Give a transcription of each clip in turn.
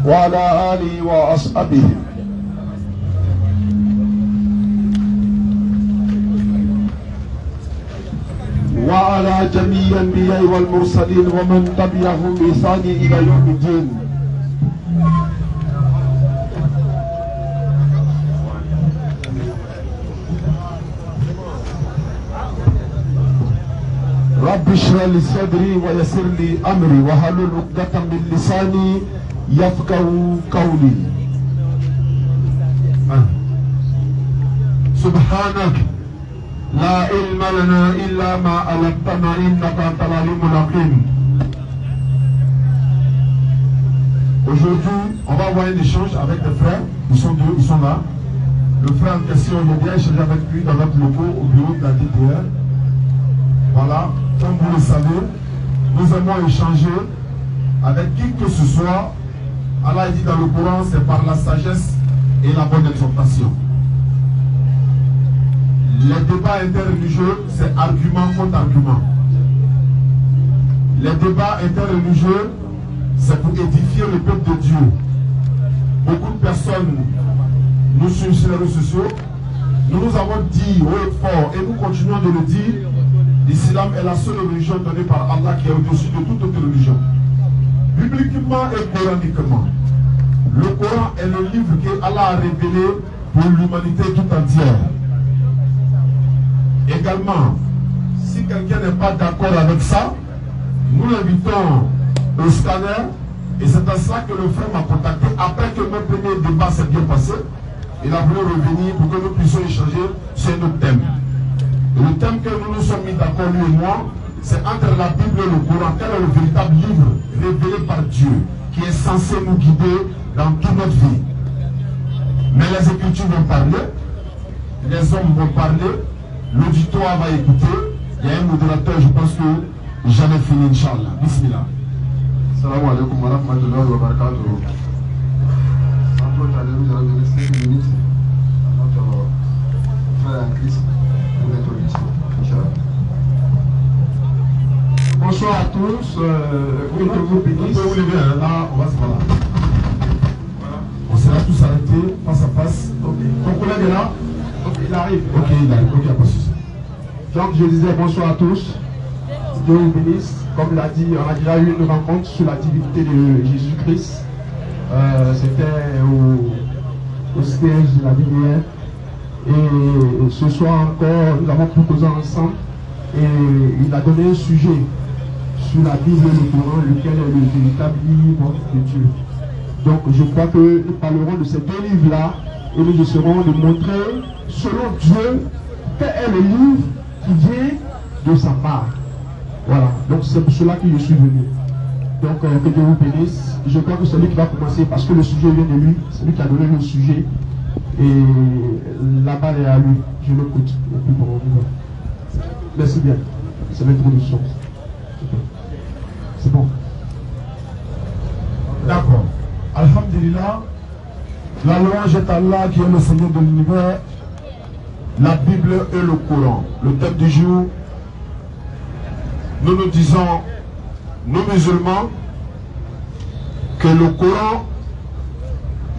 وعلى آله وأصحابه وعلى جميع الأنبياء والمرسلين ومن تبعهم بإحسان إلى يوم الدين. رب اشرح لي صدري ويسر لي أمري واحلل عقدة من لساني يفقهوا قولي. سبحانك لا علم لنا إلا ما علمتنا إنك أنت العليم الحكيم. Aujourd'hui, on va avoir un échange avec des frères. Ils sont deux, ils sont là. Le frère en question, j'ai bien échangé avec lui dans notre locaux au bureau de la DTR. Voilà, comme vous le savez, nous aimons échanger avec qui que ce soit. Allah dit dans le Coran, c'est par la sagesse et la bonne exhortation. Les débats interreligieux, c'est argument contre argument. Les débats interreligieux, c'est pour édifier le peuple de Dieu. Beaucoup de personnes nous suivent sur les réseaux sociaux. Nous avons dit haut et fort, et nous continuons de le dire, l'islam est la seule religion donnée par Allah qui est au-dessus de toute autre religion. Bibliquement et coraniquement, le Coran est le livre que Allah a révélé pour l'humanité tout entière. Également, si quelqu'un n'est pas d'accord avec ça, nous l'invitons au scanner et c'est à cela que le frère m'a contacté. Après que notre premier débat s'est bien passé, il a voulu revenir pour que nous puissions échanger sur notre thème. Et le thème que nous nous sommes mis d'accord, lui et moi, c'est entre la Bible et le Coran. Quel est le véritable livre révélé par Dieu qui est censé nous guider dans toute notre vie? Mais les Écritures vont parler, les hommes vont parler, l'auditoire va écouter. Il y a un modérateur, je pense que j'en ai fini, Inch'Allah. Bismillah. Salam alaikum wa rahmatullahi wa barakatuh. Sans doute, nous allons donner 5 minutes à notre frère en Christ pour l'introduction. Inch'Allah. Bonsoir à tous. Que Dieu vous bénisse. On peut vous lever, là, on va se voir. Voilà. On sera tous arrêtés face à face. Okay. Ton collègue est là? Okay, il arrive. Ok, il arrive. Ok, pas de souci. Donc, je disais bonsoir à tous. Dieu vous bénisse. Comme il a dit, on a déjà eu une rencontre sur la divinité de Jésus-Christ. C'était au siège de la DTR. Et ce soir encore, nous avons pu causer ensemble. Et il a donné un sujet sur la Bible et le Coran, lequel est le véritable livre de Dieu. Donc je crois que nous parlerons de ces deux livres-là et nous essaierons de montrer, selon Dieu, quel est le livre qui vient de sa part. Voilà, donc c'est pour cela que je suis venu. Donc que Dieu vous bénisse. Je crois que c'est lui qui va commencer parce que le sujet vient de lui, c'est lui qui a donné le sujet. Et la balle est à lui. Je l'écoute. Et puis bon, on y va. Merci bien. C'est l'introduction. C'est bon. D'accord. Alhamdulillah. La louange est Allah qui est le Seigneur de l'univers. La Bible et le Coran. Le thème du jour. Nous disons, nous musulmans, que le Coran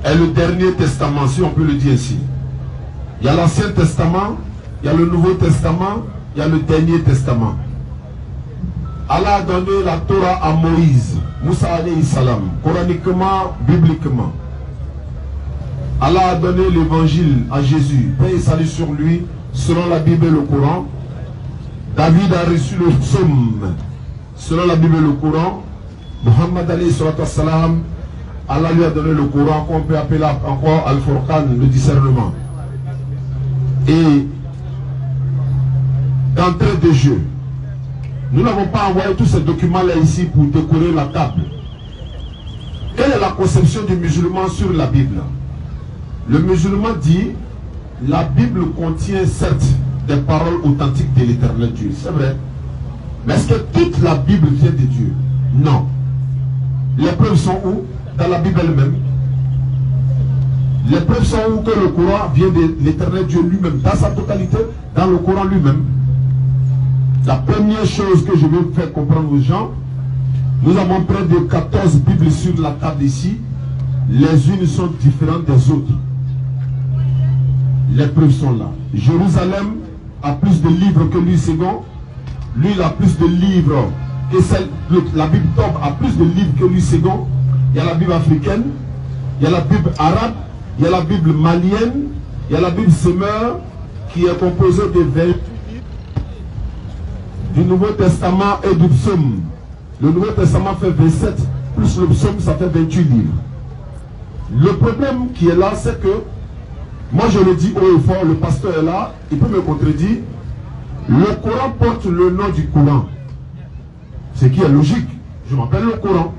est le dernier testament, si on peut le dire ainsi. Il y a l'Ancien Testament, il y a le Nouveau Testament, il y a le dernier testament. Allah a donné la Torah à Moïse, Moussa alayhi salam, coraniquement, bibliquement. Allah a donné l'évangile à Jésus, paix et salut sur lui, selon la Bible et le Coran. David a reçu le psaume, selon la Bible et le Coran. Muhammad alayhi salam, Allah lui a donné le Coran, qu'on peut appeler encore Al-Furqan, le discernement. Et d'entrée de jeu, nous n'avons pas envoyé tous ces documents-là ici pour décorer la table. Quelle est la conception du musulman sur la Bible? Le musulman dit, la Bible contient certes des paroles authentiques de l'Éternel Dieu, c'est vrai. Mais est-ce que toute la Bible vient de Dieu? Non. Les preuves sont où? Dans la Bible elle-même. Les preuves sont où que le Coran vient de l'Éternel Dieu lui-même, dans sa totalité, dans le Coran lui-même. La première chose que je veux faire comprendre aux gens, nous avons près de 14 Bibles sur la table ici. les unes sont différentes des autres. Les preuves sont là. Jérusalem a plus de livres que Louis II. Lui, il a plus de livres que celle. La Bible Top a plus de livres que Louis II. Il y a la Bible africaine, il y a la Bible arabe, il y a la Bible malienne, il y a la Bible Semeur qui est composée de 20 du Nouveau Testament et du psaume. Le Nouveau Testament fait 27, plus le psaume, ça fait 28 livres. Le problème qui est là, c'est que, moi je le dis haut et fort, le pasteur est là, il peut me contredire, le Coran porte le nom du Coran. Ce qui est logique, je m'appelle le Coran.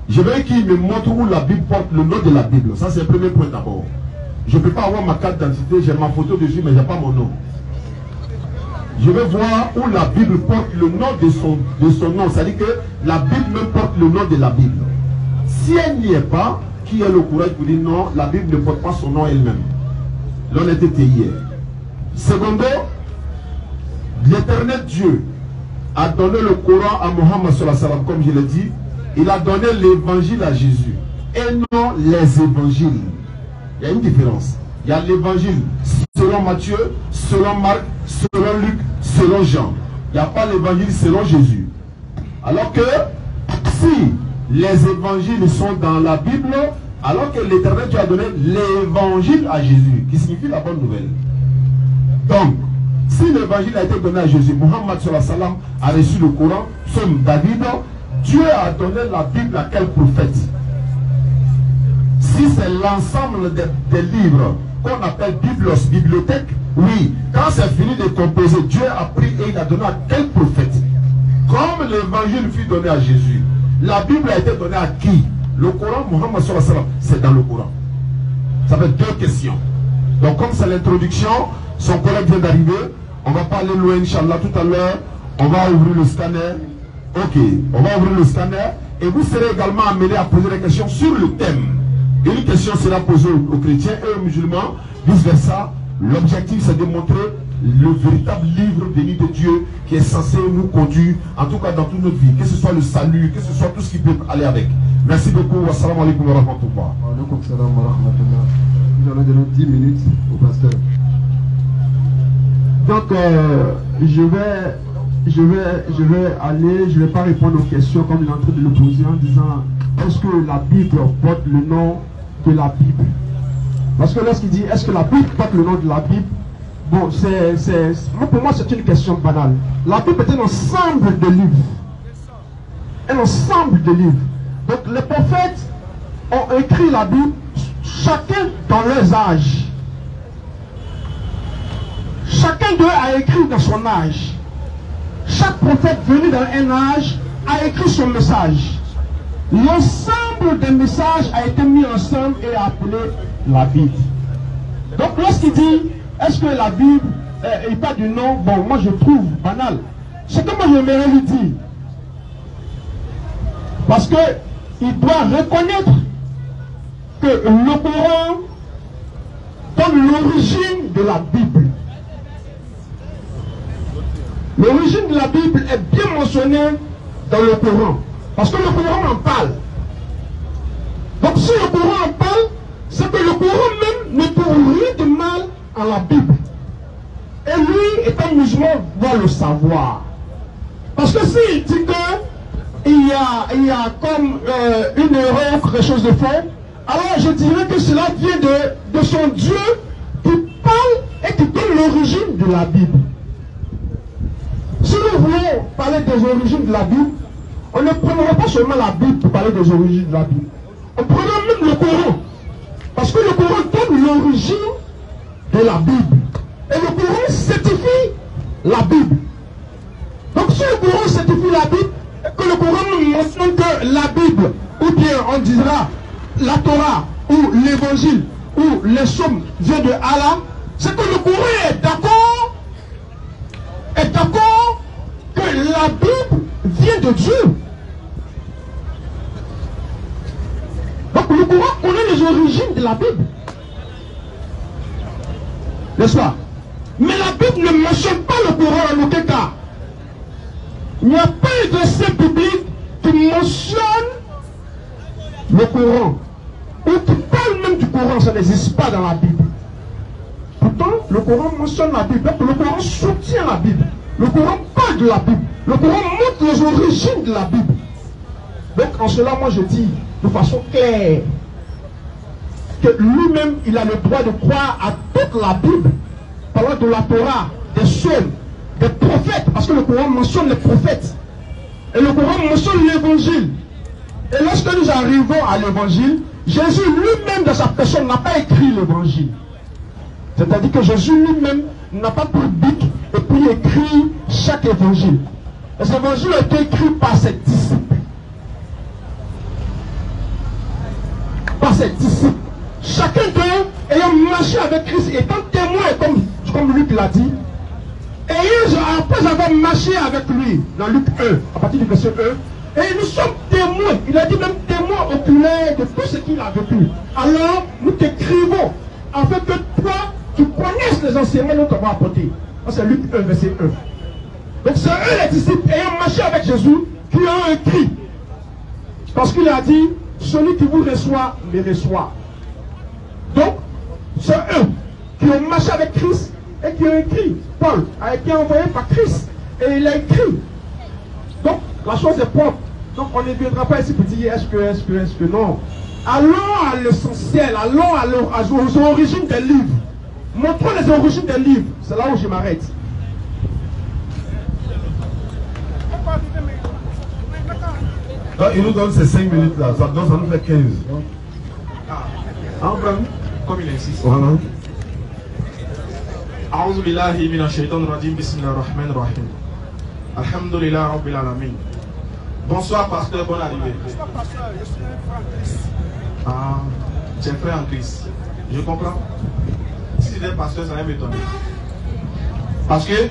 Je veux qu'il me montre où la Bible porte le nom de la Bible. Ça c'est le premier point d'abord. Je ne peux pas avoir ma carte d'identité, j'ai ma photo dessus, mais je n'ai pas mon nom. Je veux voir où la Bible porte le nom de son nom. C'est-à-dire que la Bible même porte le nom de la Bible. Si elle n'y est pas, qui a le courage pour dire non, la Bible ne porte pas son nom elle-même. L'honnêteté hier. Secondo, l'éternel Dieu a donné le Coran à Mohammed sallallahu alayhi wa sallam, comme je l'ai dit. Il a donné l'évangile à Jésus. Et non les évangiles. Il y a une différence. Il y a l'évangile selon Matthieu, selon Marc, selon Luc, selon Jean. Il n'y a pas l'évangile selon Jésus. Alors que si les évangiles sont dans la Bible, alors que l'Éternel Dieu a donné l'évangile à Jésus, qui signifie la bonne nouvelle. Donc, si l'évangile a été donné à Jésus, Mohammed sallallahu alayhi wa sallam a reçu le Coran, psaume David, Dieu a donné la Bible à quel prophète? Si c'est l'ensemble des livres qu'on appelle biblos, bibliothèque, oui, quand c'est fini de composer, Dieu a pris et il a donné à quel prophète? Comme l'évangile fut donné à Jésus, la Bible a été donnée à qui? Le Coran, Mohammed sallallahu alayhi wa sallam, c'est dans le Coran. Ça fait deux questions. Donc comme c'est l'introduction, son collègue vient d'arriver, on va parler loin, Inch'Allah, tout à l'heure, on va ouvrir le scanner. Ok, on va ouvrir le scanner et vous serez également amenés à poser des questions sur le thème. Une question sera posée aux chrétiens et aux musulmans, vice-versa. L'objectif, c'est de montrer le véritable livre béni de Dieu qui est censé nous conduire, en tout cas dans toute notre vie, que ce soit le salut, que ce soit tout ce qui peut aller avec. Merci beaucoup. Wassalamu alaikum wa rahmatullah. Wa alaikum salam wa rahmatullah. Nous allons donner 10 minutes au pasteur. Donc, je vais pas répondre aux questions comme il est en train de le poser en disant est-ce que la Bible porte le nom de la Bible? Parce que lorsqu'il dit est-ce que la Bible porte le nom de la Bible, bon, pour moi c'est une question banale. La Bible est un ensemble de livres. Un ensemble de livres. Donc les prophètes ont écrit la Bible, chacun dans leurs âges. Chacun d'eux a écrit dans son âge. Chaque prophète venu dans un âge a écrit son message. L'ensemble des messages a été mis ensemble et appelé la Bible. Donc lorsqu'il dit, est-ce que la Bible, il parle du nom, bon, moi je trouve banal. C'est que moi j'aimerais lui dire. Parce que il doit reconnaître que le Coran donne l'origine de la Bible. L'origine de la Bible est bien mentionnée dans le Coran. Parce que le Coran en parle. Donc si le Coran en parle, c'est que le Coran même ne trouve rien de mal à la Bible. Et lui, étant musulman, doit le savoir. Parce que s'il dit qu'il y a comme une erreur ou quelque chose de faux, alors je dirais que cela vient de son Dieu qui parle et qui donne l'origine de la Bible. Si nous voulons parler des origines de la Bible, on ne prendra pas seulement la Bible pour parler des origines de la Bible. On prendra même le Coran. Parce que le Coran donne l'origine de la Bible. Et le Coran certifie la Bible. Donc si le Coran certifie la Bible, et que le Coran nous mentionne que la Bible, ou bien on dira la Torah, ou l'évangile, ou les psaumes viennent de Allah, c'est que le Coran est d'accord que la Bible vient de Dieu. Donc le Coran connaît les origines de la Bible. N'est-ce pas? Mais la Bible ne mentionne pas le Coran en aucun cas. Il n'y a pas de verset biblique qui mentionne le Coran. ou qui parle même du Coran, ça n'existe pas dans la Bible. Pourtant, le Coran mentionne la Bible. Donc, le Coran soutient la Bible. Le Coran parle de la Bible. Le Coran montre les origines de la Bible. Donc, en cela, moi, je dis de façon claire que lui-même, il a le droit de croire à toute la Bible, parlant de la Torah, des psaumes, des prophètes, parce que le Coran mentionne les prophètes. Et le Coran mentionne l'évangile. Et lorsque nous arrivons à l'évangile, Jésus lui-même dans sa personne n'a pas écrit l'évangile. C'est-à-dire que Jésus lui-même n'a pas pris bic et puis écrit chaque évangile. Les évangiles ont été écrits par ses disciples. Par ses disciples. Chacun d'eux ayant marché avec Christ, étant témoin, comme Luc l'a dit, et ils, après avoir marché avec lui, dans Luc 1, à partir du verset 1, et nous sommes témoins, il a dit même témoins oculaires de tout ce qu'il a vécu. Alors, nous t'écrivons, afin que toi, tu connaisses les enseignements que nous t'avons apportés. C'est Luc 1, verset 1. Donc c'est eux les disciples ayant marché avec Jésus qui ont écrit. Parce qu'il a dit, celui qui vous reçoit, me reçoit. Donc, c'est eux qui ont marché avec Christ et qui ont écrit. Paul a été envoyé par Christ et il a écrit. Donc, la chose est propre. Donc, on ne viendra pas ici pour dire est-ce que non. Allons à l'essentiel, allons aux origines des livres. Montrons les origines des livres. C'est là où je m'arrête. Il nous donne ces 5 minutes là, ça nous fait 15. Comme il insiste. Voilà. A'udhu billahi minash shaitanir rajim, bismillahir rahmanir rahim. Alhamdulillah rabbil alamin. Bonsoir pasteur, bonne arrivée. Bonsoir pasteur, je suis un frère. Ah, tu es frère en Christ. Je comprends. Si tu étais pasteur, ça va m'étonner. Parce que,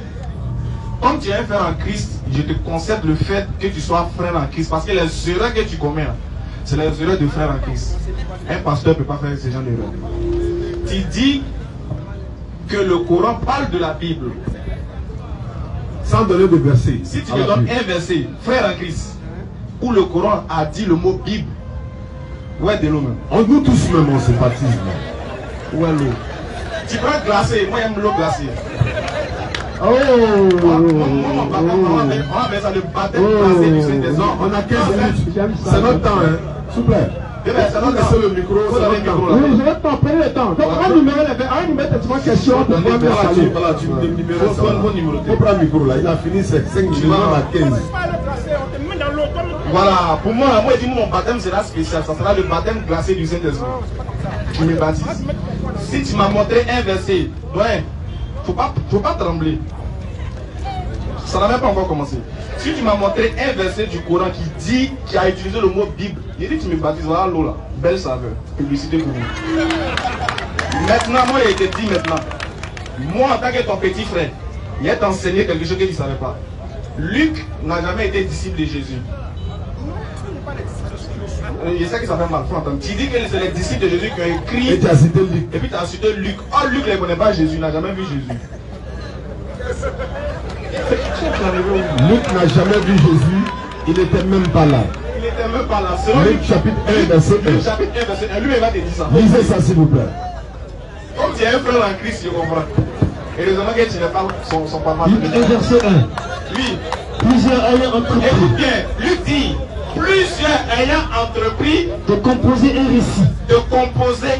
comme tu es un frère en Christ, je te concède le fait que tu sois frère en Christ. Parce que les erreurs que tu commets, c'est les erreurs de frère en Christ. Un pasteur ne peut pas faire ce genre d'erreurs. Tu dis que le Coran parle de la Bible. Sans donner de verset. Si tu me donnes un verset, frère en Christ, où le Coran a dit le mot Bible, où est de l'eau même? On nous tous même on sympathise. Où est l'eau? Tu prends glacé, moi j'aime l'eau glacée. Oh, On va mettre ça le baptême glacé du Saint-Esprit. On a 15 minutes. C'est notre temps, hein. S'il vous plaît. C'est notre Laissez le micro, c'est notre temps. oui, je vais te prendre le temps. Donc, un numéro de question. Voilà, tu me numéro ça. On prend le micro là, il a fini ses 5 minutes, on a 15. Voilà, pour moi, je dis mon baptême sera spécial. Ça sera le baptême glacé du Saint-Esprit. Tu me baptises. Si tu m'as montré un verset, ouais, faut pas trembler. Ça n'a même pas encore commencé. Si tu m'as montré un verset du Coran qui a utilisé le mot Bible, il dit tu me baptises, voilà l'eau là, belle saveur, publicité pour vous. Maintenant, moi il te dit maintenant, moi en tant que ton petit frère, il a t'enseigné quelque chose que tu ne savais pas. Luc n'a jamais été disciple de Jésus. Je sais que ça fait mal, faut entendre. Tu dis que c'est les disciples de Jésus qui ont écrit. Et tu as cité Luc. Et puis tu as cité Luc. Oh, Luc ne connaît pas Jésus, il n'a jamais vu Jésus. Luc n'a jamais vu Jésus, il n'était même pas là. Il n'était même pas là. Luc chapitre 1, verset 1. Luc chapitre 1, verset 1. Lui, il va te dire ça. Lisez ça s'il vous plaît. Comme tu es un frère en Christ, je comprends. Et heureusement que tu n'es pas son papa. Luc 1, verset 1. Oui. Plusieurs ayant entrepris. Écoute bien, Luc dit, plusieurs ayant entrepris de composer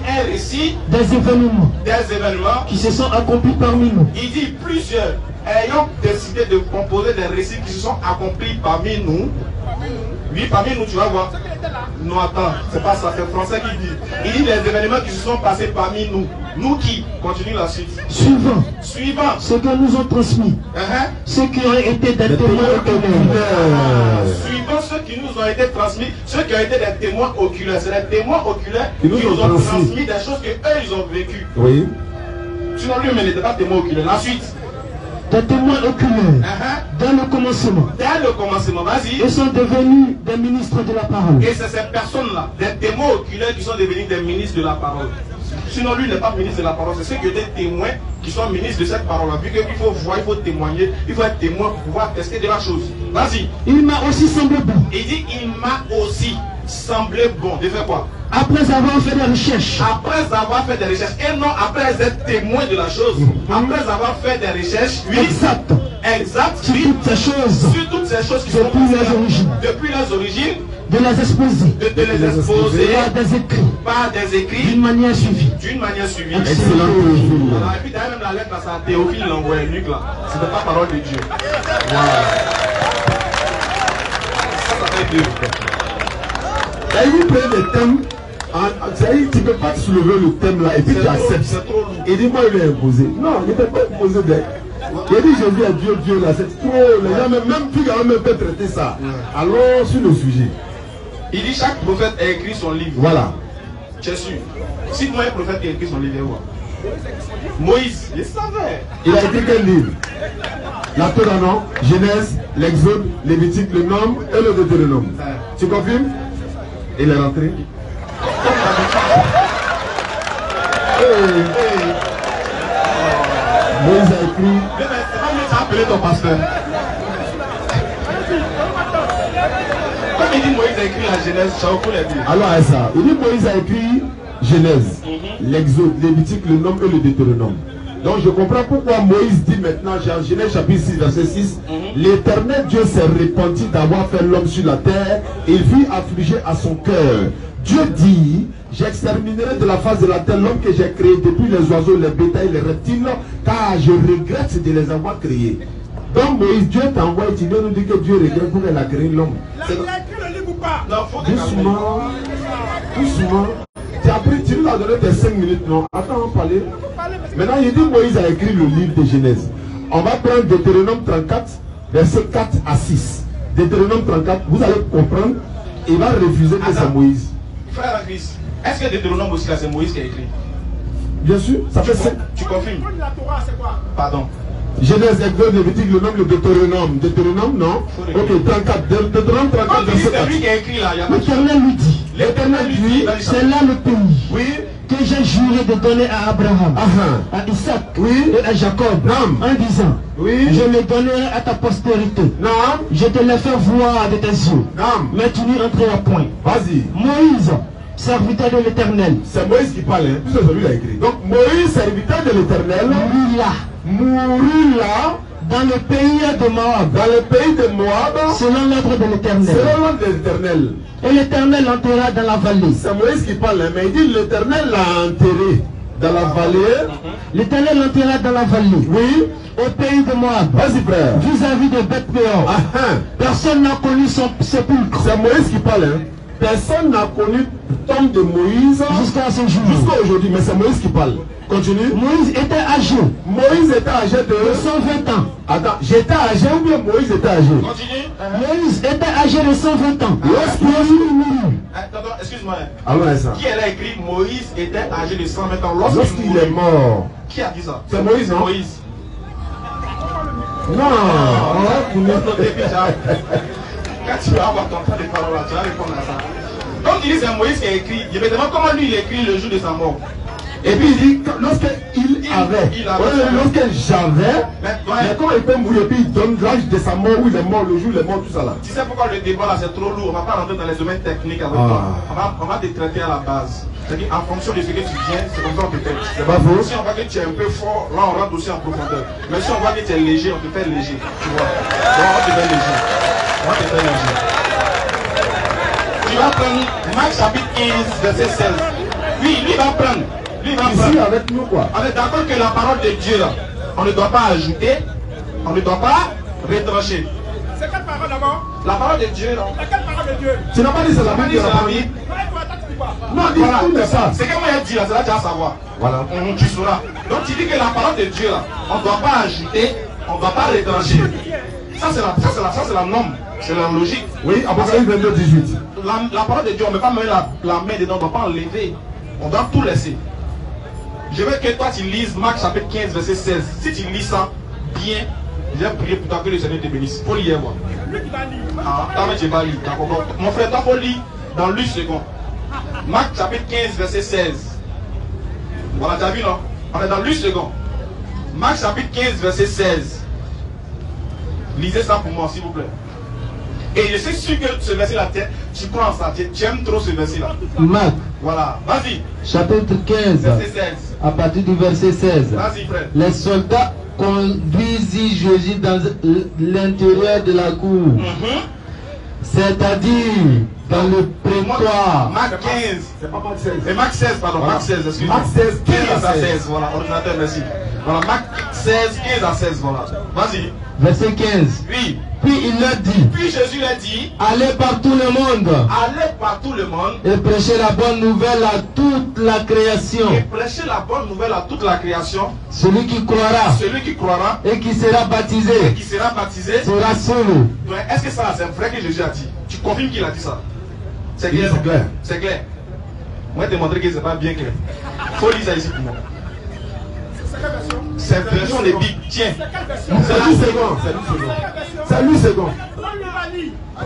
un récit des événements qui se sont accomplis parmi nous. Il dit plusieurs ayant décidé de composer des récits qui se sont accomplis parmi nous. Oui, parmi nous, tu vas voir. Non, attends, c'est pas ça, c'est le français qui dit. Il dit les événements qui se sont passés parmi nous. Nous qui? Continue la suite. Suivant Ce que nous ont transmis, ceux qui ont été des témoins oculaires. Suivant ceux qui nous ont été transmis, ceux qui ont été des témoins oculaires. C'est les témoins oculaires qui nous ont transmis des choses que eux ils ont vécues. Oui. Sinon lui, mais il n'était pas témoin oculaire. La suite. Des témoins oculaires. Dès le commencement. Dès le commencement, vas-y. Ils sont devenus des ministres de la parole. Et c'est ces personnes-là, des témoins oculaires qui sont devenus des ministres de la parole. Sinon lui, il n'est pas ministre de la parole. C'est ceux qui étaient témoins qui sont ministres de cette parole-là. Vu qu'il faut voir, il faut témoigner, il faut être témoin pour pouvoir tester de la chose. Vas-y. Il m'a aussi semblé bon. Il dit, il m'a aussi semblait bon. De faire quoi? Après avoir fait des recherches. Après avoir fait des recherches. Et non après être témoin de la chose. Après avoir fait des recherches. Oui. Exact. Exact. Sur toutes ces choses. Sur toutes ces choses qui sont depuis leurs origines. Depuis leurs origines. De les exposer. De les exposer. Par des écrits. Par des écrits. D'une manière suivie. D'une manière suivie. Excellent. Et puis d'ailleurs même la lettre là, ça a Théophile l'envoyé Luc là. C'était pas parole de Dieu. Ça fait Dieu. Et vous prenez des thèmes, tu ne peux pas soulever le thème là et puis tu acceptes. Il dit moi il est imposé. Non, il ne peut pas imposer des. Il dit Jésus est Dieu, Dieu là, c'est trop. Les gens, même plus quand même peut traiter ça. Alors sur le sujet. Il dit chaque prophète a écrit son livre. Voilà. Tu es sûr? Si moi un prophète qui a écrit son livre, quoi? Moïse, il savait. Il a écrit quel livre? La Torah, non? Genèse, l'Exode, Lévitique, le Nombre et le Deutéronome. Tu confirmes? Il est rentré. Moïse a écrit. C'est pas mieux d'appeler ton pasteur. Comme il dit Moïse a écrit la Genèse, Chaoukou l'a dit. Alors à ça, il dit Moïse a écrit Genèse, l'Exode, Lévitique, le Nombre et le Deutéronome. Donc je comprends pourquoi Moïse dit maintenant, en Genèse chapitre 6, verset 6, l'Éternel Dieu s'est repenti d'avoir fait l'homme sur la terre, et il fut affligé à son cœur. Dieu dit, j'exterminerai de la face de la terre l'homme que j'ai créé depuis les oiseaux, les bétails, les reptiles, car je regrette de les avoir créés. Donc Moïse, Dieu t'envoie et tu viens nous dire que Dieu regrette pour qu'elle a créé l'homme. Il a écrit le livre ou pas? Non, faut que doucement, doucement. Tu as pris, tu nous as donné tes 5 minutes, non? Attends, on va parler. Maintenant, il dit Moïse a écrit le livre de Genèse. On va prendre Deutéronome 34, versets 4 à 6. Deutéronome 34, vous allez comprendre, il va refuser que c'est Moïse. Frère Christ, est-ce que Deutéronome aussi là, c'est Moïse qui a écrit? Bien sûr, ça fait 5. Tu confirmes? Pardon. Genèse, Exode, Lévitique, le nom, le Deutéronome. Deutéronome, non? Ok, 34. Deutéronome 34, verset 4. C'est lui qui a écrit là. L'Éternel lui dit. L'Éternel dit, c'est là le pays. Oui. Que j'ai juré de donner à Abraham, à Isaac et à Jacob, en disant, je le donnerai à ta postérité. Je te le fais voir de tes yeux. Mais tu n'y entreras point. Vas-y. Moïse, serviteur de l'Éternel. C'est Moïse qui parle, hein, puisque c'est lui qui a écrit. Donc Moïse, serviteur de l'Éternel, mourut là, dans le pays de Moab. Dans le pays de Moab. Selon l'ordre de l'Éternel. Selon l'ordre de l'Éternel. Et l'Éternel l'enterra dans la vallée. C'est Moïse qui parle, mais il dit l'Éternel l'a enterré dans la vallée. L'Éternel l'enterra dans la vallée. Oui. Au pays de Moab. Vas-y frère. Vis-à-vis de Beth-péor. Personne n'a connu son sépulcre. C'est Moïse qui parle, hein. Personne n'a connu le tombe de Moïse jusqu'à ce jour. Jusqu'à aujourd'hui, mais c'est Moïse qui parle. Continue. Moïse était âgé. Moïse était âgé de 120 ans. Attends, j'étais âgé ou bien Moïse était âgé? Continue. Moïse était âgé de 120 ans. Lorsqu'il mourut. Attends, excuse-moi. Alors, ça. Qui elle a écrit Moïse était âgé de 120 ans lorsqu'il est mort? Qui a dit ça? C'est Moïse, non? Moïse. Non. Quand tu vas avoir ton temps de parole là, tu vas répondre à ça. Comme tu dis, c'est Moïse qui a écrit. Je me demande comment lui il écrit le jour de sa mort. Et puis il dit, lorsqu'il avait, lorsque j'avais, mais comment il peut mourir, et puis il donne l'âge de sa mort, où il est mort, le jour il est mort, tout ça là. Tu sais pourquoi le débat là c'est trop lourd, on va pas rentrer dans les domaines techniques avec toi. On va te traiter à la base. C'est-à-dire en fonction de ce que tu viens, c'est comme ça on te fait. C'est pas faux. Si on voit que tu es un peu fort, là on rentre aussi en profondeur. Mais si on voit que tu es léger, on te fait léger. Tu vois. Donc on te fait léger. On te fait léger. Tu vas prendre Marc chapitre 15, verset 16. Oui, lui va prendre. Ici avec nous quoi. On est d'accord que la parole de Dieu là, on ne doit pas ajouter, on ne doit pas retrancher. C'est quelle parole d'abord? La parole de Dieu là. C'est quelle parole de Dieu? Tu n'as pas dit c'est la Bible. Non, dis tout de ça. C'est comme il dit là, c'est là que tu vas savoir. Voilà. Tu sauras. Donc tu dis que la parole de Dieu là, on ne doit pas ajouter, on ne doit pas retrancher. Ça c'est la norme, c'est la logique. Oui, Apocalypse 22, 18. La parole de Dieu, on ne peut pas mettre la main dedans, on ne doit pas enlever. On doit tout laisser. Je veux que toi tu lises Marc chapitre 15 verset 16. Si tu lis ça bien, j'ai prié pour toi que le Seigneur te bénisse. Il faut lire moi. Ah, mais tu vas lire. Mon frère, toi faut lire dans 8 secondes. Marc chapitre 15 verset 16. Voilà, tu as vu non? On est dans 8 secondes. Marc chapitre 15 verset 16. Lisez ça pour moi s'il vous plaît. Et je suis sûr que ce verset-là, tu crois en ça, tu aimes trop ce verset-là. Marc, Voilà, vas-y. chapitre 15, Verset 16. à partir du verset 16. Vas-y, frère. Les soldats conduisirent Jésus dans l'intérieur de la cour, c'est-à-dire dans le prétoire. Marc 15. C'est pas Marc 16. Et Marc 16, pardon, Voilà. Marc 16, excuse-moi. Marc 16, 15 à 16, voilà, ordinateur, merci. Voilà, Marc 16, 15 à 16, voilà. Vas-y. Verset 15. Oui. Puis il leur dit, Puis Jésus leur dit, allez par tout le monde allez par tout le monde et prêchez la bonne nouvelle à toute la création. et prêchez la bonne nouvelle à toute la création. Celui qui croira Celui qui croira et qui sera et baptisé qui sera baptisé. sera sauvé. Donc, est-ce que ça, c'est vrai que Jésus a dit? Tu confirmes qu'il a dit ça? C'est Oui, clair? c'est clair. C'est clair. Moi, je te montrer que c'est pas bien clair. Faut lire ça ici pour moi. C'est version de Bible. Tiens. C'est lui second. C'est lui second. C'est lui second.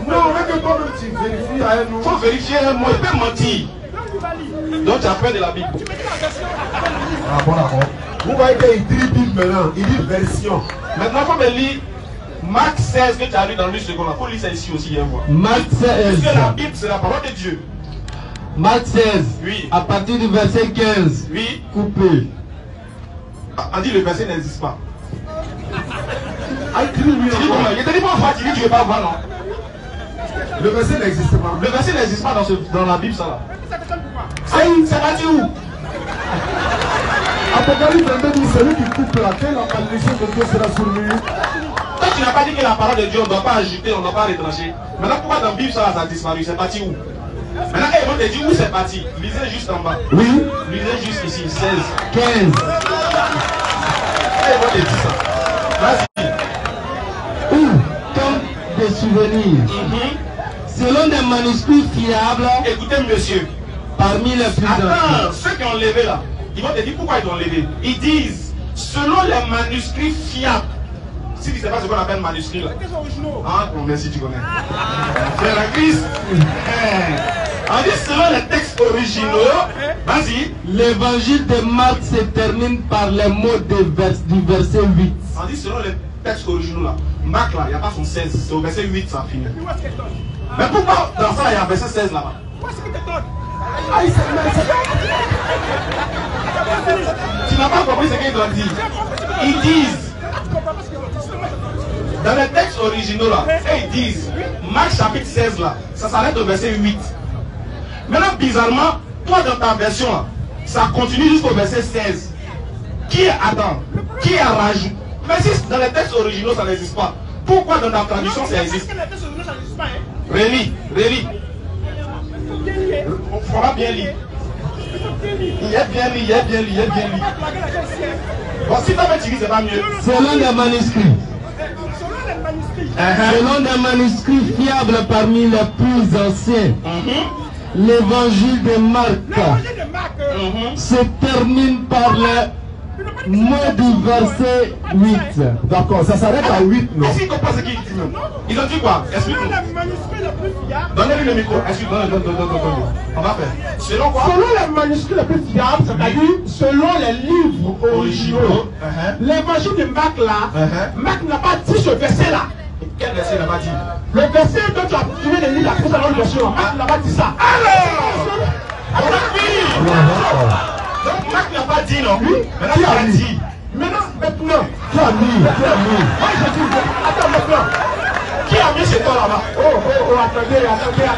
Non, mais que toi-même tu vérifies à nous. Faut vérifier un mot, il peut mentir. Donc tu as peur de la Bible. Ah bon, d'accord. Vous voyez qu'il dit Bible maintenant. Il dit version. Maintenant, il faut me lire Marc 16 que tu as lu dans le second. Il faut lire ça ici aussi, hein, moi. Marc 16. Parce que la Bible, c'est la parole de Dieu. Marc 16. Oui. À partir du verset 15. Oui. Coupé. On dit le verset n'existe pas. Ah, il dit lui Tu dis comment? Il te dit pas voir, tu dis tu ne veux pas voir, non? Le verset n'existe pas. Le verset n'existe pas dans la Bible, ça là. C'est pas dit où? Apocalypse 22 dit celui qui coupe la terre, la malédiction de Dieu sera sur lui. Toi, tu n'as pas dit que la parole de Dieu, on ne doit pas ajouter, on ne doit pas retrancher. Maintenant, pourquoi dans la Bible, ça a disparu? C'est parti où? Maintenant, ils vont te dire où c'est parti. Lisez juste en bas. Oui. Lisez juste ici, 16. 15. Ils vont te dire ça. Vas-y. Ou comme des souvenirs. Selon des manuscrits fiables Écoutez, monsieur. parmi les plus anciens. Attends, ceux qui ont levé là, ils vont te dire pourquoi ils ont levé. Ils disent, selon les manuscrits fiables. Si tu ne sais pas ce qu'on appelle manuscrit là. Ah, bon, merci, tu connais. Frère à Christ. On dit selon les textes originaux. Vas-y. L'évangile de Marc se termine par les mots du verset 8. On dit selon les textes originaux là. Marc là, il n'y a pas son 16. C'est au verset 8 ça finit. Mais pourquoi dans ça il y a un verset 16 là-bas? Tu n'as pas compris ce qu'ils ont dit. Ils disent, dans les textes originaux là, ils disent, Marc chapitre 16 là, ça s'arrête au verset 8. Maintenant, bizarrement, toi dans ta version là, ça continue jusqu'au verset 16. Qui attend? Qui a rajouté? Mais si dans les textes originaux ça n'existe pas, pourquoi dans ta traduction ça existe? Relis, relis. On fera bien lire. Il est bien lu, il est bien lu, il est bien lu. Bon, si toi tu dis c'est pas mieux. Selon des manuscrits. Selon des manuscrits fiables parmi les plus anciens, l'évangile de Marc se termine par le mot du verset 8. D'accord, ça s'arrête à 8, non? Est-ce qu'ils comprennent ce qu'ils disent même? Ils ont dit quoi? Explique-nous. Donnez-lui le micro. Donne. On va faire. Selon quoi? Selon les manuscrits les plus fiables, c'est-à-dire selon les livres originaux, l'évangile de Marc là, Marc n'a pas dit ce verset-là. Quel verset n'a pas dit? Le verset dont tu as trouvé le livre, la précédente version, Marc n'a pas dit ça. Alors donc Marc n'a pas dit non? Maintenant il a dit. Maintenant, Qui a mis? moi je dis, attends maintenant. Qui a mis chez toi là-bas? Attendez.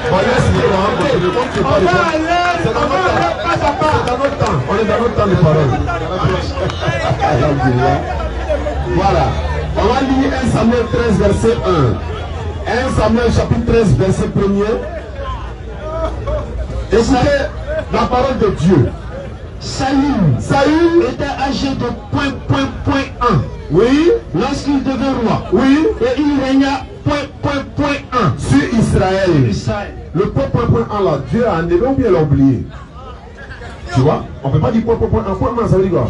Bon, laisse-le, hein, parce que le temps c'est On pas le va temps. aller, C'est dans on va notre aller temps. pas à pas. C'est dans notre temps. On est dans notre temps de parole. Alhamdulillah. Voilà. On va lire 1 Samuel 13, verset 1. 1 Samuel chapitre 13, verset 1er. Écoutez la parole de Dieu. Saül Était âgé de .1. oui, Lorsqu'il devint roi. oui, Et il régna .1. sur Israël. Israël. Le point 1 là, Dieu a enlevé ou bien l'a oublié? Tu vois, on ne peut pas dire point 1, ça veut dire quoi?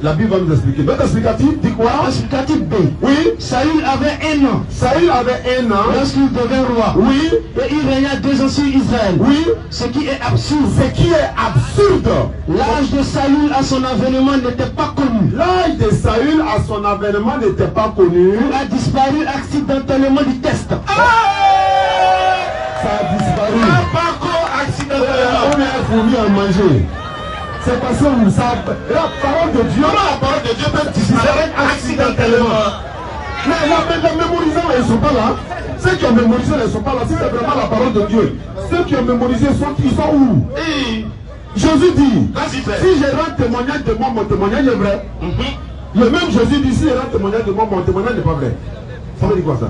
La Bible va nous expliquer. Notre explicatif dit quoi? Explicatif B. Oui, Saül avait 1 an Saül avait 1 an. lorsqu'il devint roi. Oui, Et il régna 2 ans sur Israël. oui, Ce qui est absurde. ce qui est absurde. L'âge de Saül à son avènement n'était pas connu. L'âge de Saül à son avènement n'était pas connu. Il a disparu accidentellement du test. ça a disparu. On est fourni à manger. C'est parce que vous savez, la parole de Dieu, peut disparaître accidentellement. Mais les mémorisants, ils ne sont pas là. Ceux qui ont mémorisé, ils ne sont pas là. Si c'est vraiment la parole de Dieu, ceux qui ont mémorisé, ils sont où? Jésus dit, si je rends témoignage de moi, mon témoignage est vrai. Le même Jésus dit, si je rends témoignage de moi, mon témoignage n'est pas vrai. Ça veut dire quoi ça?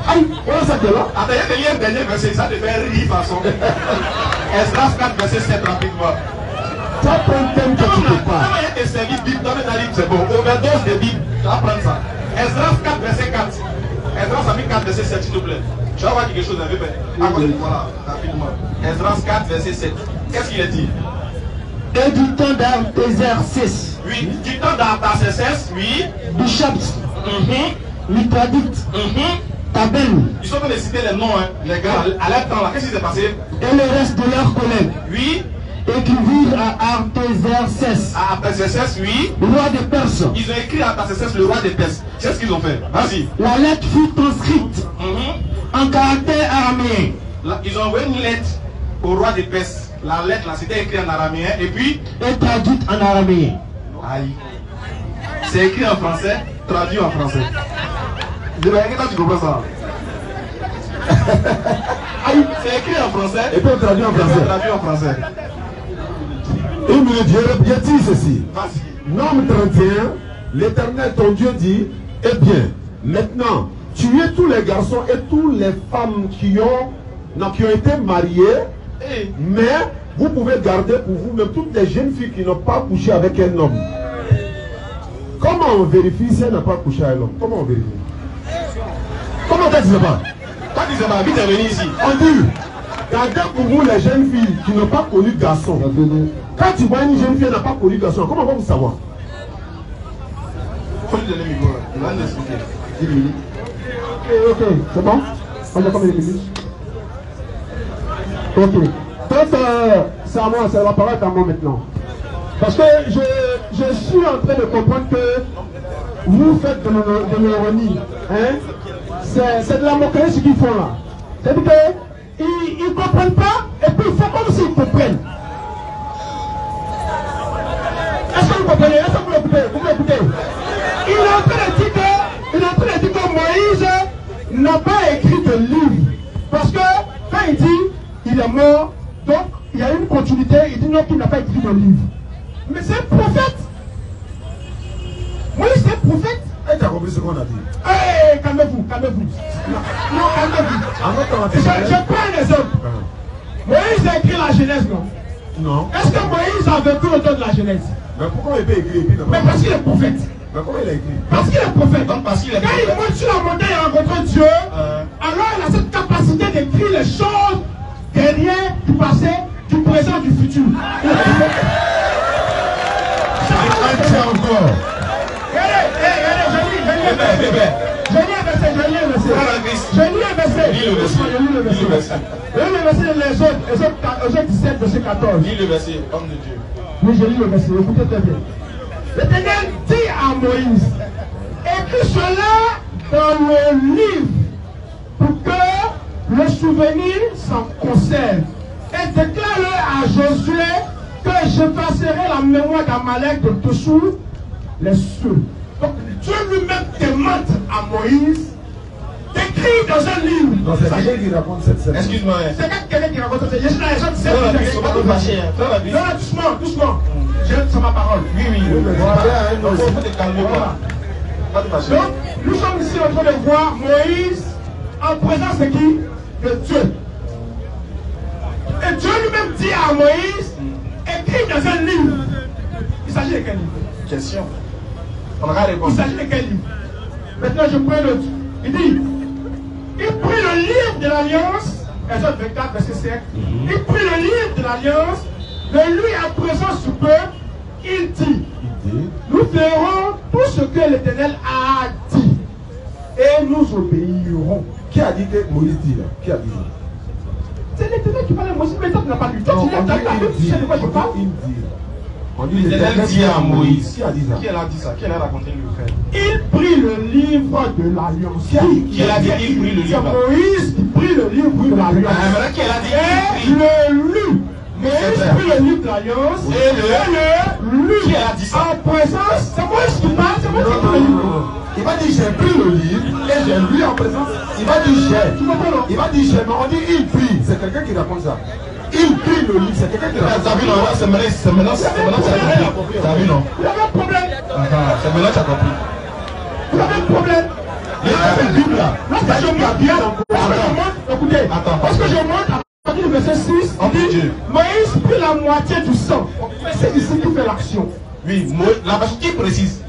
Aïe, voilà ça qui est là. Attends, il y a un dernier verset, ça devait rire façon. Esdras 4, verset 7, rapidement. Ça prend un thème que tu ne peux pas. Comment il y a des services Bible dans ta Bible, c'est bon. Overdose de Bible, tu vas prendre ça. Esdras 4, verset 4. Esdras a mis 4, verset 7, s'il te plaît. Tu vas voir quelque chose, voilà, rapidement. Esdras 4, verset 7. Qu'est-ce qu'il a dit? Et du temps d'Artaxerxès. Oui, du temps d'Artaxerxès, oui. Du chapitre. Mithradate. Tabel. Ils sont en train de citer les noms, hein, les gars. À leur temps, là, qu'est-ce qui s'est passé? Et le reste de leurs collègues. Oui. Écrivirent à Artaxerxès. À Artaxerxès, oui. Roi des Perses. Ils ont écrit à Artaxerxès, le roi des Perses. C'est ce qu'ils ont fait. Vas-y. La lettre fut transcrite en caractère araméen. Ils ont envoyé une lettre au roi des Perses. La lettre, là, c'était écrit en araméen. Et puis. Et traduite en araméen. Aïe. C'est écrit en français, traduit en français. Je vais regarder quand tu comprends ça. Aïe, c'est écrit en français. Et puis on traduit en français. Traduit en français. Une minute, je dis ceci. Nombre 31, l'Éternel ton Dieu dit, eh bien, maintenant, tuez tous les garçons et toutes les femmes qui ont été mariées, mais vous pouvez garder pour vous-même toutes les jeunes filles qui n'ont pas couché avec un homme. Comment on vérifie si elle n'a pas couché avec un homme? Comment on vérifie? Comment tu ne sais pas? Toi tu sais pas, vite venir ici. On dit, gardez pour vous les jeunes filles qui n'ont pas connu garçon. Quand tu vois une jeune fille qui n'a pas connu garçon, comment va vous savoir? Faut lui donner le micro, il va nous expliquer. 10 minutes. Ok, c'est bon? On a combien de minutes? Ok. Donc, c'est à moi, c'est la parole à moi maintenant. Parce que je suis en train de comprendre que vous faites de l'ironie. Hein? C'est de la moquerie ce qu'ils font là. C'est-à-dire qu'ils ne comprennent pas et puis ils font comme s'ils comprennent. Est-ce que vous comprenez? Est-ce que vous l'écoutez? Vous l'écoutez? Il est en train de dire que Moïse n'a pas écrit de livre. Parce que quand il dit il est mort, donc il y a une continuité, il dit non qu'il n'a pas écrit de livre. Mais c'est un prophète. Moïse c'est un prophète. Et tu as compris ce qu'on a dit? Hey, calmez-vous, calmez-vous. Non, calmez-vous. Je prends un exemple. Moïse a écrit la Genèse, non? Non. Est-ce que Moïse a vécu le temps de la Genèse? Mais pourquoi il peut écrire? Mais parce qu'il est prophète. Mais comment il a écrit? Parce qu'il est prophète. Donc parce qu'il est Quand il monte sur la montagne et rencontre Dieu, alors il a cette capacité d'écrire les choses derrière, du passé, du présent, du futur. Encore. Je lis un verset. Je lis le verset, Exode 17, verset 14. Lis le verset, homme de Dieu. Oui, je lis le verset, écoutez très bien. L'Éternel dit à Moïse, écris cela dans le livre pour que le souvenir s'en conserve. Et déclare-le à Josué que j'effacerai la mémoire d'Amalek de dessous les cieux. Donc Dieu lui-même demande à Moïse d'écrire dans un livre. Non, c'est quelqu'un qui raconte cette scène. Excuse-moi. C'est quelqu'un qui raconte ça. Je suis dans les gens qui savent. Non, doucement. C'est ma parole. Oui. Faut te calmer, quoi. Donc, nous sommes ici en train de voir Moïse en présence de qui? De Dieu. Et Dieu lui-même dit à Moïse, écris dans un livre. Il s'agit de quel livre? Question. On va répondre. Il s'agit de quel livre? Maintenant, je prends l'autre. Il dit, il prit le livre de l'Alliance, Exode 24, verset 5. Il prit le livre de l'Alliance, de lui à présence du peuple, il dit, nous ferons tout ce que l'Éternel a dit, et nous obéirons. Qui a dit que Moïse dit là? Qui a dit ça? C'est l'Éternel qui parle à Moïse, mais toi tu n'as pas lu. Toi tu n'as pas lu, tu sais de quoi je parle. On dit l'Éternel dit à Moïse. Qui a dit ça? Qui a dit ça? Qui a raconté le fait? Il prit le livre de l'Alliance. Qui a dit qu'il prit le livre? C'est Moïse qui prit le livre de l'Alliance. Qui a dit Et qu'il prit? le lut. Moïse prit le livre de l'Alliance Et le lut. Qui a dit ça? En présence, c'est Moïse qui parle, c'est Moïse qui prit le livre. Il va dire j'ai pris le livre et j'ai lu en présence. Il va dire j'ai. Tu comprends, non? Il va dire j'ai, mais on dit il prie. C'est quelqu'un qui raconte ça. Il prie le livre, c'est quelqu'un qui raconte ça. T'as vu, non? C'est maintenant, t'as compris. T'as vu, non? Vous avez un problème. C'est maintenant que t'as compris. Vous avez un problème. La Bible là. Lorsque je monte bien, écoutez, Attends. parce que je monte à partir du verset 6, Oh, il dit Dieu. Moïse prit la moitié du sang. C'est ici qui fait l'action. Oui, la version qui précise.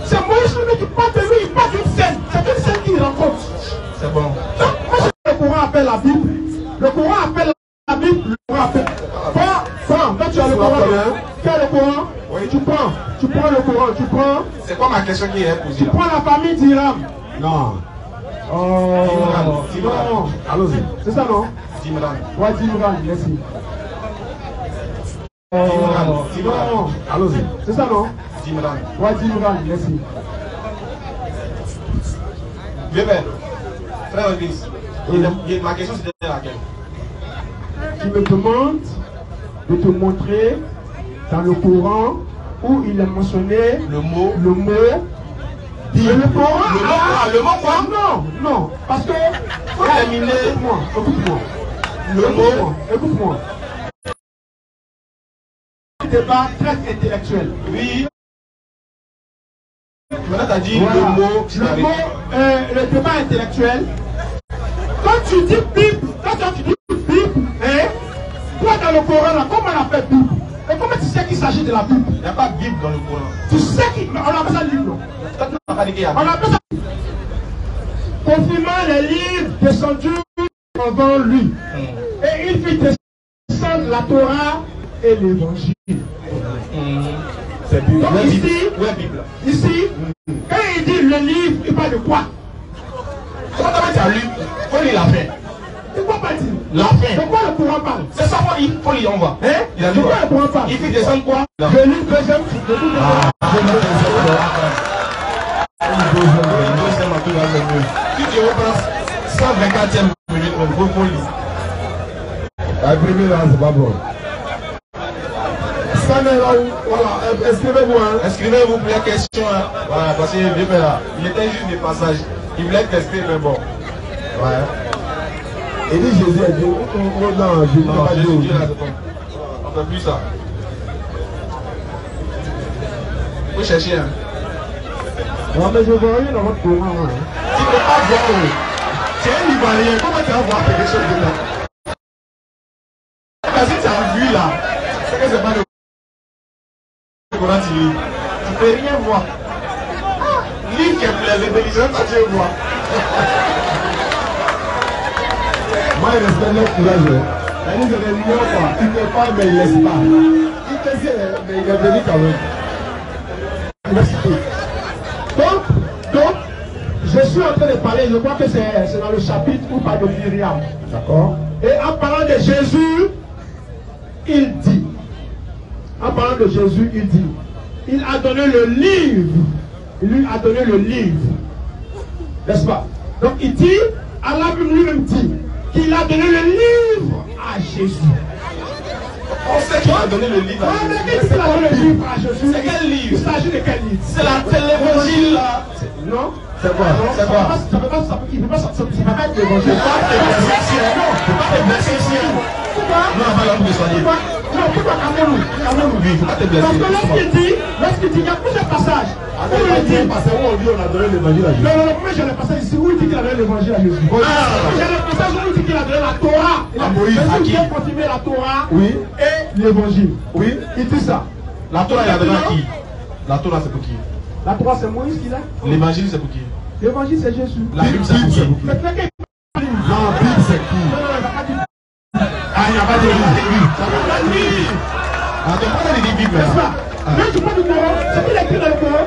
C'est Moïs lui qui parle de lui, il parle d'une scène. C'est une scène qu'il rencontre. C'est bon. Donc, moi, le Coran appelle la Bible. Le Coran appelle la Bible. Le Coran appelle. Prends, quand tu as le Coran, tu as le Coran, tu prends le Coran, tu prends. C'est quoi ma question qui est posée Tu là? prends la famille d'Iram. Non. Oh, Dimran. non. Allons-y. C'est ça, non? Dimran. Ouais, Dimran, merci. Dimran. Allons-y. C'est ça, non? Dimran. Ouais, Dimran, merci. Bébé, frère Église, ma question c'était laquelle? Tu me demandes de te montrer dans le Coran où il est mentionné Le mot. dit. Le Coran. Le mot quoi? Non, parce que. Écoute-moi. Écoute-moi. Un débat très intellectuel. Oui. Maintenant t'as dit Voilà. le mot. Le débat intellectuel. Quand tu dis Bible, hein, toi dans le Coran, là, comment on appelle Bible? Et comment tu sais qu'il s'agit de la Bible? Il n'y a pas de Bible dans le Coran. Tu sais qu'on appelle ça livre. Toi, tu n'as pas dit qu'il y a On appelle ça. Confirmant les livres descendus avant lui. Et il fit descendre la Torah et l'évangile. C'est Bible. Donc Bible. ici, quand il dit le livre, il parle de quoi? Comment tu as lu? Faut lire la fin. Il ne faut pas dire. La fin. De quoi le Coran parle? C'est ça, il faut lire, on va. Hein? Il a De dit quoi quoi? le Coran parle? Il fait descendre quoi? Je lis deuxième. Si tu reprends 124e minute, on faut lire. La première là, c'est pas bon. Scanner là, voilà, inscrivez-vous. Inscrivez-vous pour la question. Voilà, parce que bébé là, il était juste des passages. Il voulait tester, mais bon. Ouais. Et dit Jésus a dit, non, je ne Non, pas Jésus dit dire. là, c'est bon. On fait plus ça. Faut chercher, hein. Non, mais je vois rien dans votre Coran. Tu ne peux pas voir. Tu es un Libanais, comment tu vas voir quelque chose de là? Parce que tu as vu là, c'est que c'est pas le Coran tu lis. Tu ne peux rien voir. Livre qui est plein d'intelligence, tu veux voir. Moi, il respecte leur courage. Il dit, c'est des millions, quoi. Il ne fait pas, mais il ne laisse pas. Il te sait, mais il est venu quand même. Merci. Donc, je suis en train de parler, je crois que c'est dans le chapitre où parle de Myriam. D'accord. Et en parlant de Jésus, il dit, il a donné le livre. Il lui a donné le livre. N'est-ce pas? Donc il dit, Allah lui-même dit, qu'il a donné le livre à Jésus. On sait qu'il a donné le livre à Ouais, Jésus. mais qu'est-ce qu'il a donné le livre à Jésus? C'est quel livre? Il s'agit de quel livre? C'est l'évangile là. Non? C'est quoi? C'est quoi? Ça peut pas être l'évangile. T'es blessé ici. Pourquoi? Non, on va l'homme de soigner. Non, pourquoi calmez-vous? Oui, il faut pas te blesser. Parce que lorsqu'il dit, il y a plusieurs passages. Attends, il va dire, parce qu'on dit, on a donné l'évangile à Jésus. Non, moi j'ai le passage ici où il dit qu'il a donné l'évangile à Jésus. J'ai le passage où il dit qu'il a donné la Torah. À Moïse, à qui? Il a continué la Torah Oui. et l'évangile. Oui. Il dit ça. La Torah, il a donné à qui? La Torah, c'est pour qui? La Torah, c'est Moïse qui l'a. L'évangile, c'est pour qui? L'évangile, c'est Jésus. La Bible, c'est pour qui? Mais quelqu'un Non, Bible, c'est qui? non, il n'a pas dit. Ah, il n'y a pas de Bible. Attends, pourquoi il dit Bible N'est-ce là? pas? Mais je parle du Coran. Ce qu'il est écrit dans le Coran.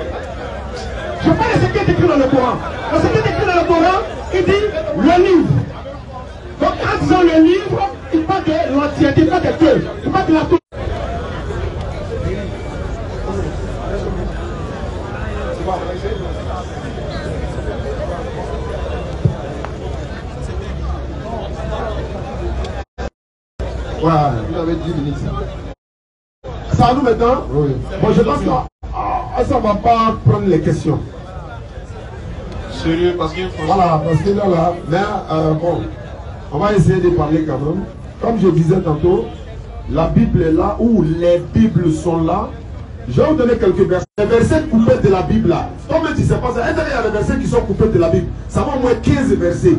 Je parle de ce qui est écrit dans le Coran. Dans ce qui est écrit dans le Coran, il dit le livre. Donc en disant le livre, il parle de l'entièreté, il parle de Dieu. Il parle de la Torah. Voilà. Vous avez 10 minutes. C'est à nous maintenant? Oui. Bon, je pense que ça ne va pas prendre les questions. Sérieux, parce qu'il faut... Voilà, parce que là, mais bon, on va essayer de parler quand même. Comme je disais tantôt, la Bible est là, où les Bibles sont là. Je vais vous donner quelques versets. Les versets coupés de la Bible là. Comme tu sais pas, il y a des versets qui sont coupés de la Bible. Ça va au moins 15 versets.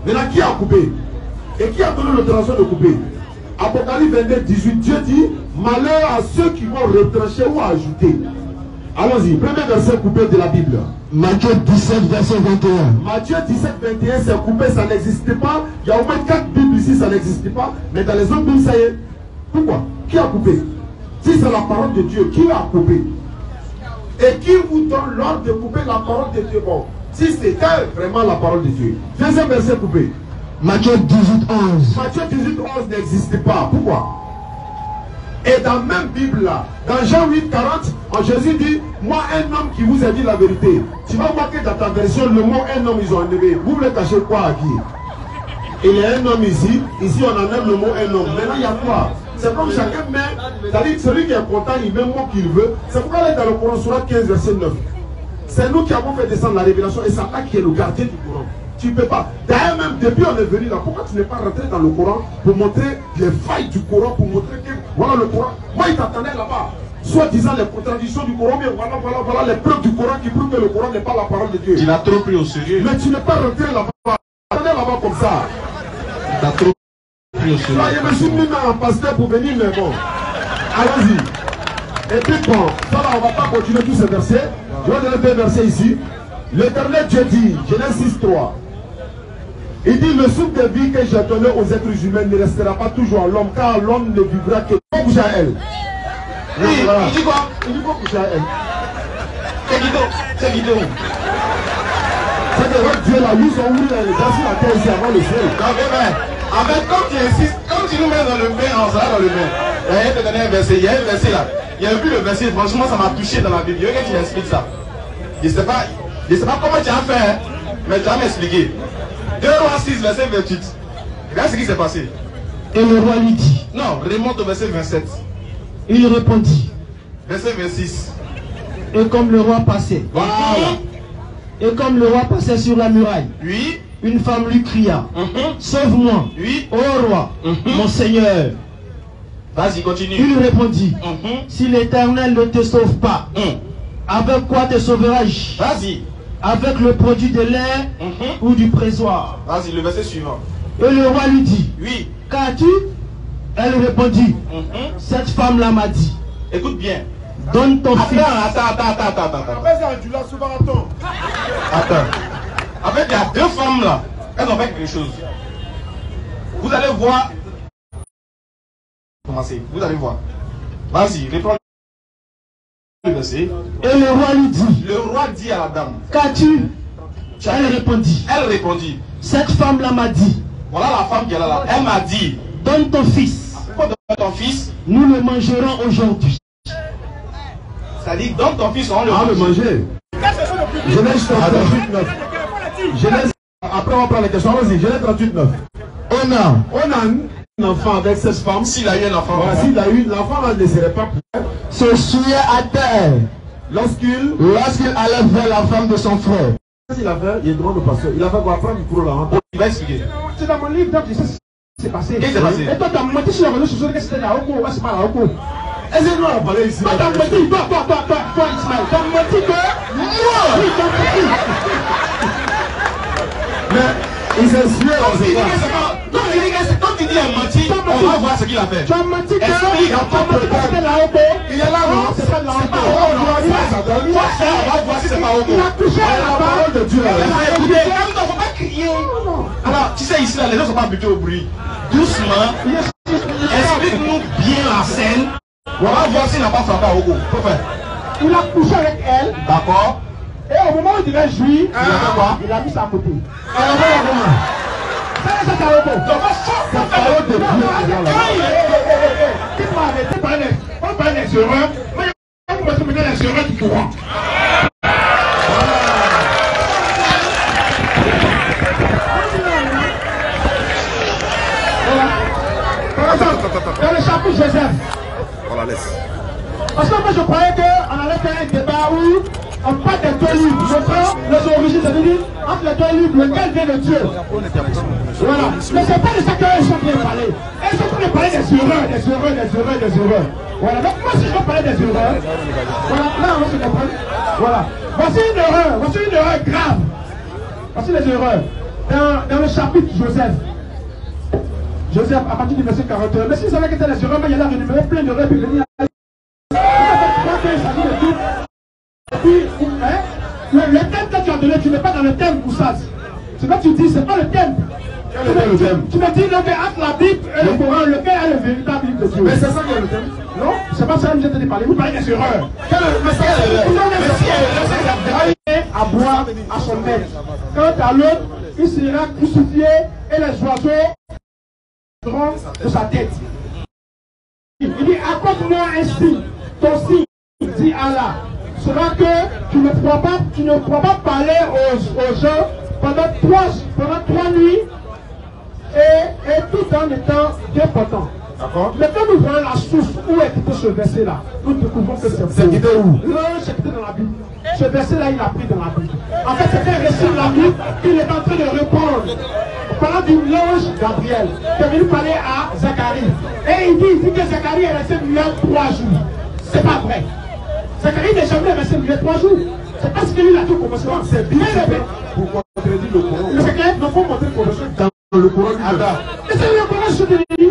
Maintenant, qui a coupé? Et qui a donné l'autorisation de couper? Apocalypse 22, 18, Dieu dit, malheur à ceux qui vont retrancher ou ajouter. Allons-y, premier verset coupé de la Bible. Matthieu 17, verset 21. Matthieu 17, 21, c'est coupé, ça n'existait pas. Il y a au moins 4 Bibles ici, ça n'existait pas. Mais dans les autres Bibles, ça y est. Pourquoi? Qui a coupé? Si c'est la parole de Dieu, qui l'a coupé? Et qui vous donne l'ordre de couper la parole de Dieu? Bon, si c'était vraiment la parole de Dieu. Deuxième verset coupé. Matthieu 18, 11. Matthieu 18, 11 n'existait pas. Pourquoi? Et dans la même Bible là, dans Jean 8, 40, Jésus dit, moi un homme qui vous a dit la vérité. Tu vas voir que dans ta version, le mot un homme, ils ont enlevé. Vous voulez cacher quoi à qui? Il y a un homme ici, ici on enlève le mot un homme. Maintenant il y a quoi? C'est comme chacun met, c'est-à-dire celui qui est content, il met le mot qu'il veut. C'est pourquoi elle est dans le Coran, Sourate 15, verset 9. C'est nous qui avons fait descendre la révélation et c'est là qui est le gardien du Coran. Tu ne peux pas. D'ailleurs, même depuis on est venu là, pourquoi tu n'es pas rentré dans le Coran pour montrer les failles du Coran, pour montrer que voilà le Coran. Moi, il t'attendait là-bas. Soit disant les contradictions du Coran, mais voilà les preuves du Coran qui prouvent que le Coran n'est pas la parole de Dieu. Il a trop pris au sérieux. Mais tu n'es pas rentré là-bas. Attendez là-bas comme ça. Il a trop pris au sérieux. Là, je me suis mis en pasteur pour venir, mais bon. Allons-y. Et puis bon, ça là, on ne va pas continuer tous ces versets. Je vais donner deux versets ici. L'Éternel Dieu dit, Genèse 6, 3. Il dit, le souffle de vie que j'ai donné aux êtres humains ne restera pas toujours à l'homme, car l'homme ne vivra que pour coucher à elle. Oui, Voilà. il dit quoi? Il dit pour coucher à elle. C'est vidéo. C'est vidéo. C'est que votre Dieu là, ils ont ouvert les gars sur la terre ici avant le ciel. Non, mais, en fait, comme tu insistes, comme tu nous mets dans le bain, on sera dans le bain. Il y a un verset, il y a un verset là. Il y a vu le verset, franchement, ça m'a touché dans la Bible. Il y a quelqu'un qui explique ça. Je ne sais pas comment tu as fait, hein, mais tu vas m'expliquer. 2 Rois 6, verset 28. Regarde ce qui s'est passé. Et le roi lui dit. Non, remonte au verset 27. Il répondit. Verset 26. Et comme le roi passait. Voilà. Et comme le roi passait sur la muraille. Oui. Une femme lui cria. Sauve-moi. Oui. Ô roi, mon Seigneur. Vas-y, continue. Il répondit. Si l'Éternel ne te sauve pas, avec quoi te sauverai-je? Vas-y. Avec le produit de lait ou du présoir? Vas-y, le verset suivant. Et le roi lui dit. Oui. Qu'as-tu? Elle répondit. Cette femme-là m'a dit. Écoute bien. Donne ton fils. Attends. Attends. En fait, il y a 2 femmes là. Elles ont fait quelque chose. Vous allez voir. Commencez. Vous allez voir. Vas-y, reprends le verset. Et le roi lui dit. Le roi dit à la dame. Qu'as-tu? Elle répondit. Elle répondit. Cette femme-là m'a dit. Voilà la femme qui est là. Elle m'a dit. Donne ton fils. Pourquoi donne ton fils? Nous le mangerons aujourd'hui. C'est-à-dire, donne ton fils, on le Ah, le mange. manger. Genèse 38, 9. Genèse, après on va prendre les questions. Allons-y, Genèse 38, 9. Onan a un enfant avec 16 femmes. S'il a eu un enfant. Voilà, s'il a eu, l'enfant là ne serait pas prêt. Se souillait à terre Lorsqu'il allait vers la femme de son frère. Qu'est-ce qu'il a fait? Il est devant le pasteur. Il a fait quoi? Prendre le micro là. Hein. Il va expliquer. C'est dans mon livre, donc je sais ce qui s'est passé. Qu'est-ce qui s'est passé? Et toi, t'as menti sur les réseaux sociaux que c'était là, au c'est pas là, au est-ce que nous on parlait ici? Toi, t'as menti, toi, Ismaël. T'as menti que. Moi! Oui, t'as menti. Mais, il s'est sué, on sait pas. Quand tu dis un menti, on va voir ce qu'il a fait. Tu as menti que. Explique. Il est là, au il est là, non? C'est pas là, au on va voir si c'est pas au il a touché à la parole de Dieu. Écoutez, il ne faut pas crier. Alors, tu sais, ici, là, les gens ne sont pas habitués au bruit. Doucement, explique-nous bien la scène. On va voir s'il n'a pas frappé à Ogo. Il a couché avec elle. D'accord. Et au moment où il devait jouir, Il a fait quoi? il a mis ça à côté. Alors, on va voir. C'est ça, Ogo. Donc, on sort la parole de Dieu. Dites-moi, arrêtez par les. On parle des erreurs. Moi, je vais vous mettre les erreurs du courant. Dans le chapitre Joseph. On la laisse. Parce que moi je croyais qu'on allait faire un débat où on parle des deux livres. Je prends les origines, ça veut dire entre les deux livres, lequel vient de Dieu. Voilà. Mais c'est pas de ça qu'ils sont bien parlé. Ils sont en train de parler des erreurs. Voilà. Donc moi si je veux parler des erreurs, voilà, là on se comprend. Voilà. Voici une erreur grave. Voici les erreurs. Dans le chapitre Joseph, à partir du verset 41. Mais si ça avait été les erreurs, mais il y a là rénuméré plein d'erreurs puis venir à le thème que tu as donné, tu n'es pas dans le thème, Oussaz. Ce que tu dis, c'est pas le thème. Tu me dis, non, mais entre la Bible et le Coran, lequel est le véritable livre de Dieu? Mais c'est ça qui est le thème. Non, c'est pas ça que je t'ai parlé. Vous parlez des erreurs. Mais c'est à boire à son maître. Quant à l'autre, il sera crucifié et les oiseaux de sa tête. Il dit, accorde-moi un signe, ton signe, dit Allah, sera que tu ne pourras pas parler aux gens pendant trois nuits et tout en étant bien portant. D'accord. Mais quand nous voyons la source où est quitté ce verset-là, nous découvrons que c'est quitté où? L'ange est quitté dans la Bible. Ce verset-là, il a pris dans la Bible. En fait, c'est un récit de la Bible qu'il est en train de répondre. Parlant du l'ange Gabriel, qui est venu parler à Zacharie. Et il dit que Zacharie est resté muet 3 jours. C'est pas vrai. Zacharie n'est jamais resté muet 3 jours. C'est parce que lui a tout commencé. C'est bien pour contredire le Coran. C'est clair, nous pouvons montrer le Coran dans le Coran. Et c'est le Coran, je te dis.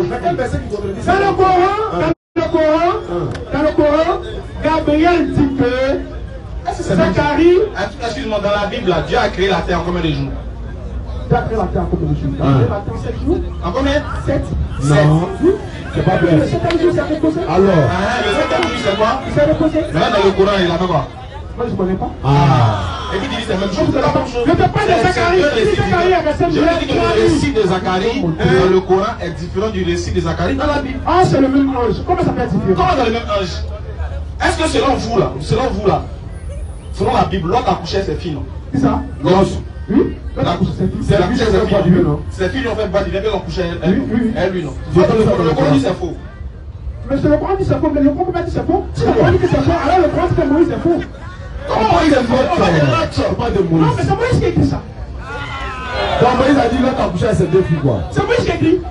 Dans le Coran, Gabriel dit que Zacharie. Excuse-moi, dans la Bible, Dieu a créé la terre en combien de jours? Dieu a créé la terre en combien de jours? Il a créé la terre en 7 jours. En combien? 7. Non. C'est pas bien. Le 7e jour, c'est reposé. Alors. Le 7e jour, c'est quoi? C'est reposé. Là, dans le Coran, il a fait quoi? Moi, je ne connais pas. Et puis, il dit c'est la même chose. Je ne parle pas de Zacharie. Zacharie a resté muet 3 jours. Le récit de Zacharie dans le Coran est différent du récit de Zacharie dans la Bible. Ah, c'est le même ange. Comment ça peut être différent? Comment dans le même ange? Est-ce que selon vous là, selon la Bible, l'autre accouchait ses filles, non? C'est ça? Non. Oui. C'est la couche de ses filles, non? Ses filles ont fait bois divin, elles ont couché elle, lui, non? Le Coran dit c'est faux. Mais c'est le Coran dit c'est faux, mais le Coran dit c'est faux. Si le Coran dit que c'est faux, alors le Coran dit que Moïse c'est faux. Comment il est faux? Pas de Moïse. Non, mais c'est Moïse qui a écrit ça. Donc Moïse a dit l'autre a couché à ses 2 filles quoi? C'est Moïse qui a écrit.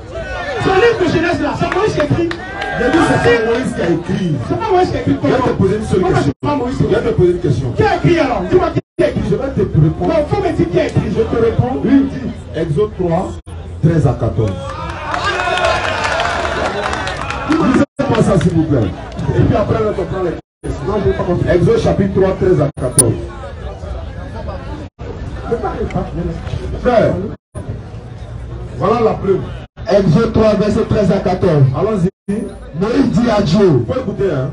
Ce livre de Genèse là, c'est Moïse qui a écrit. J'ai dit c'est pas Moïse qui a écrit. C'est pas Moïse qui a écrit. Je vais te poser une seule question. Je vais te poser une question. Qui a écrit alors? Dis-moi qui a écrit. Je vais te répondre. Non, il faut me dire qui a écrit. Je te réponds. Oui, dit Exode 3, 13 à 14. Lisez-moi ça s'il vous plaît. Et puis après, on prend les questions. Non, je n'ai pas compris. Exode chapitre 3, 13 à 14. Frère, voilà la preuve. Exode 3, verset 13 à 14. Allons-y. Moïse dit à Dieu. Il faut écouter, hein.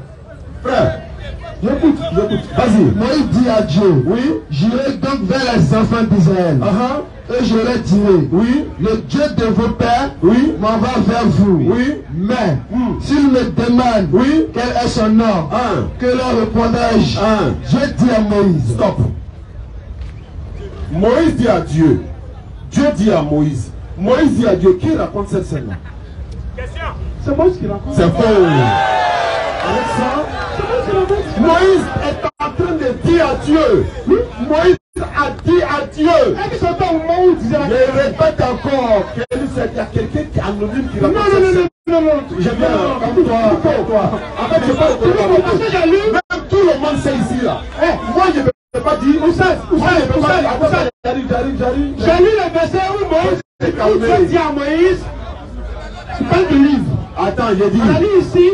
Frère, J'écoute. vas-y. Moïse dit à Dieu. Oui. J'irai donc vers les enfants d'Israël. Et je leur dirai. Oui. Le Dieu de vos pères Oui. m'envoie vers vous. Oui. Mais s'il me demande Oui. quel est son nom, que leur répondrai-je? Je dis à Moïse. Stop. Moïse dit à Dieu. Dieu dit à Moïse. Moïse dit à Dieu. Qui raconte cette scène-là? C'est Moïse qui raconte. C'est faux. Avec ça, Moïse est en train de dire à Dieu. Moïse a dit à Dieu. Est-ce que c'est au moment où il disait la Je répète encore. Il y a quelqu'un qui est anonyme qui raconte cette scène. Non. J'aime bien comme toi. En fait, je parle de même tout le monde sait ici là. Moi, je ne peux pas dire. J'arrive. J'ai lu le verset où Dieu dit à Moïse, tu parles du livre. Attends, j'ai dit. On a dit ici,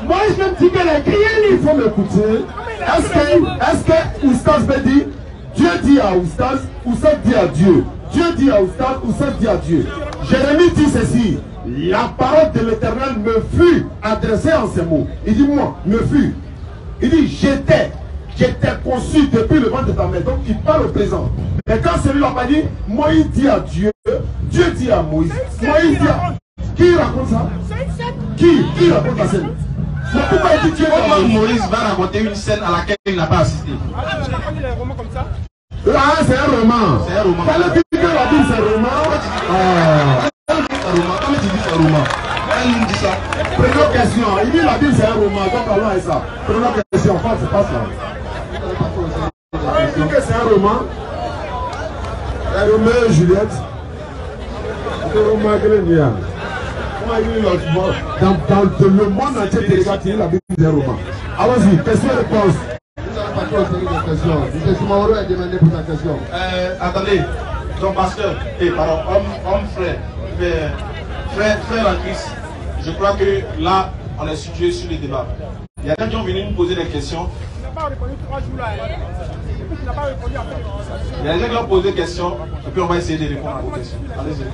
Moïse même dit qu'elle a écrit un livre. Il faut m'écouter. Est-ce que Oustaz me dit, Dieu dit à Oustaz, Oustaz dit à Dieu. Dieu dit à Oustaz, Oustaz dit à Dieu. Jérémie dit ceci. La parole de l'Éternel me fut adressée en ces mots. Il dit moi, me fut. Il dit j'étais conçu depuis le ventre de ta mère. Donc il parle au présent. Mais quand celui-là m'a dit, Moïse dit à Dieu, Dieu dit à Moïse. Moïse dit à... Qui raconte ça? Qui raconte la scène? Pourquoi il dit Dieu? Comment Moïse va raconter une scène à laquelle il n'a pas assisté? Là, c'est un roman. C'est un roman. Fallait dire que la Bible c'est un roman. Comment tu dis c'est un roman? Elle nous dit ça. Première question. Il dit la Bible c'est un roman. Donc allons avec ça. Première question. C'est pas ça. Il dit que c'est un roman. Un Roméo et Juliette. C'est un roman que l'on a. Dans le monde entier, tu regardes la Bible c'est un roman. Allons-y. Question-réponse. Attendez, donc pasteur, pardon, homme frère en Christ, je crois que là, on est situé sur les débats. Il y a des gens qui ont venu nous poser des questions. Il y a des gens qui ont posé des questions, et puis on va essayer de répondre à vos questions. Allez-y.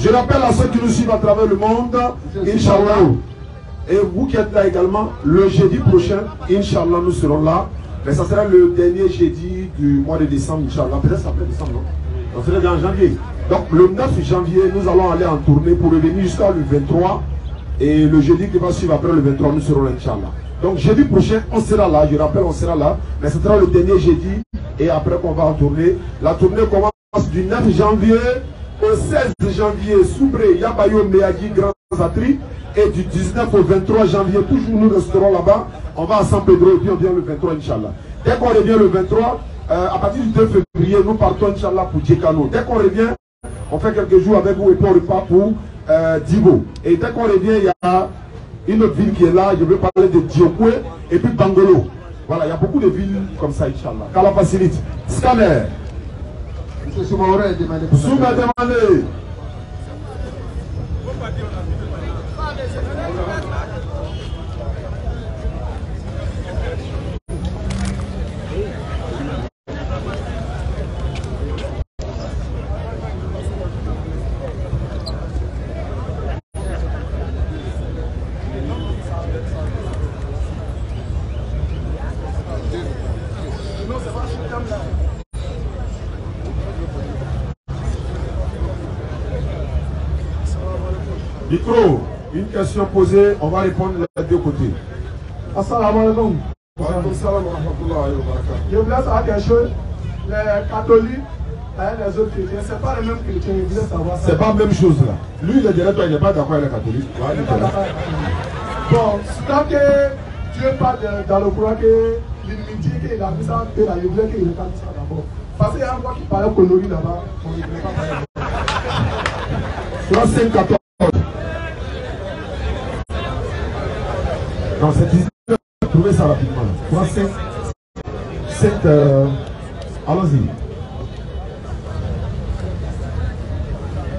Je rappelle à ceux qui nous suivent à travers le monde, Inch'Allah. Et vous qui êtes là également, le jeudi prochain, Inch'Allah, nous serons là. Mais ça sera le dernier jeudi du mois de décembre, Inch'Allah. Peut-être ça peut être décembre, non? Ça sera en janvier. Donc le 9 janvier, nous allons aller en tournée pour revenir jusqu'à le 23. Et le jeudi qui va suivre après le 23, nous serons là, Inch'Allah. Donc jeudi prochain, on sera là. Je rappelle, on sera là. Mais ce sera le dernier jeudi. Et après qu'on va en tournée. La tournée commence du 9 janvier au 16 janvier. Soubré, Yabayo, Meagi, Grand Zatri. Et du 19 au 23 janvier, toujours nous resterons là-bas. On va à San Pedro et puis on vient le 23, Inch'Allah. Dès qu'on revient le 23, à partir du 2 février, nous partons, Inch'Allah, pour Djekano. Dès qu'on revient, on fait quelques jours avec vous et puis on repart pour Dibo. Et dès qu'on revient, il y a une autre ville qui est là. Je vais parler de Diokwe et puis Bangolo. Voilà, il y a beaucoup de villes comme ça, Inch'Allah. Kala facilite. Scanner. M. Soumaoro est demandé. Souma demandé. Micro, une question posée, on va répondre les deux côtés. Assalamu alaikum. Je voulais savoir quelque chose. Les catholiques et les autres chrétiens, c'est pas les mêmes chrétiens. Je voulais savoir ça. C'est pas la même chose là. Lui, il est direct, il n'est pas d'accord avec les catholiques. Ouais, Il n'est pas d'accord avec les catholiques. Bon, tant que Dieu parle dans le Coran que l'immunité qu'il a mis ça en paix, je voulais qu'il regarde ça d'abord. Parce qu'il y a un roi qui parlait au Conori là-bas, on ne voulait pas parler. Soit 5, 14. Non, c'est 19. Trouvez ça rapidement. 3, 5, 7. Allons-y.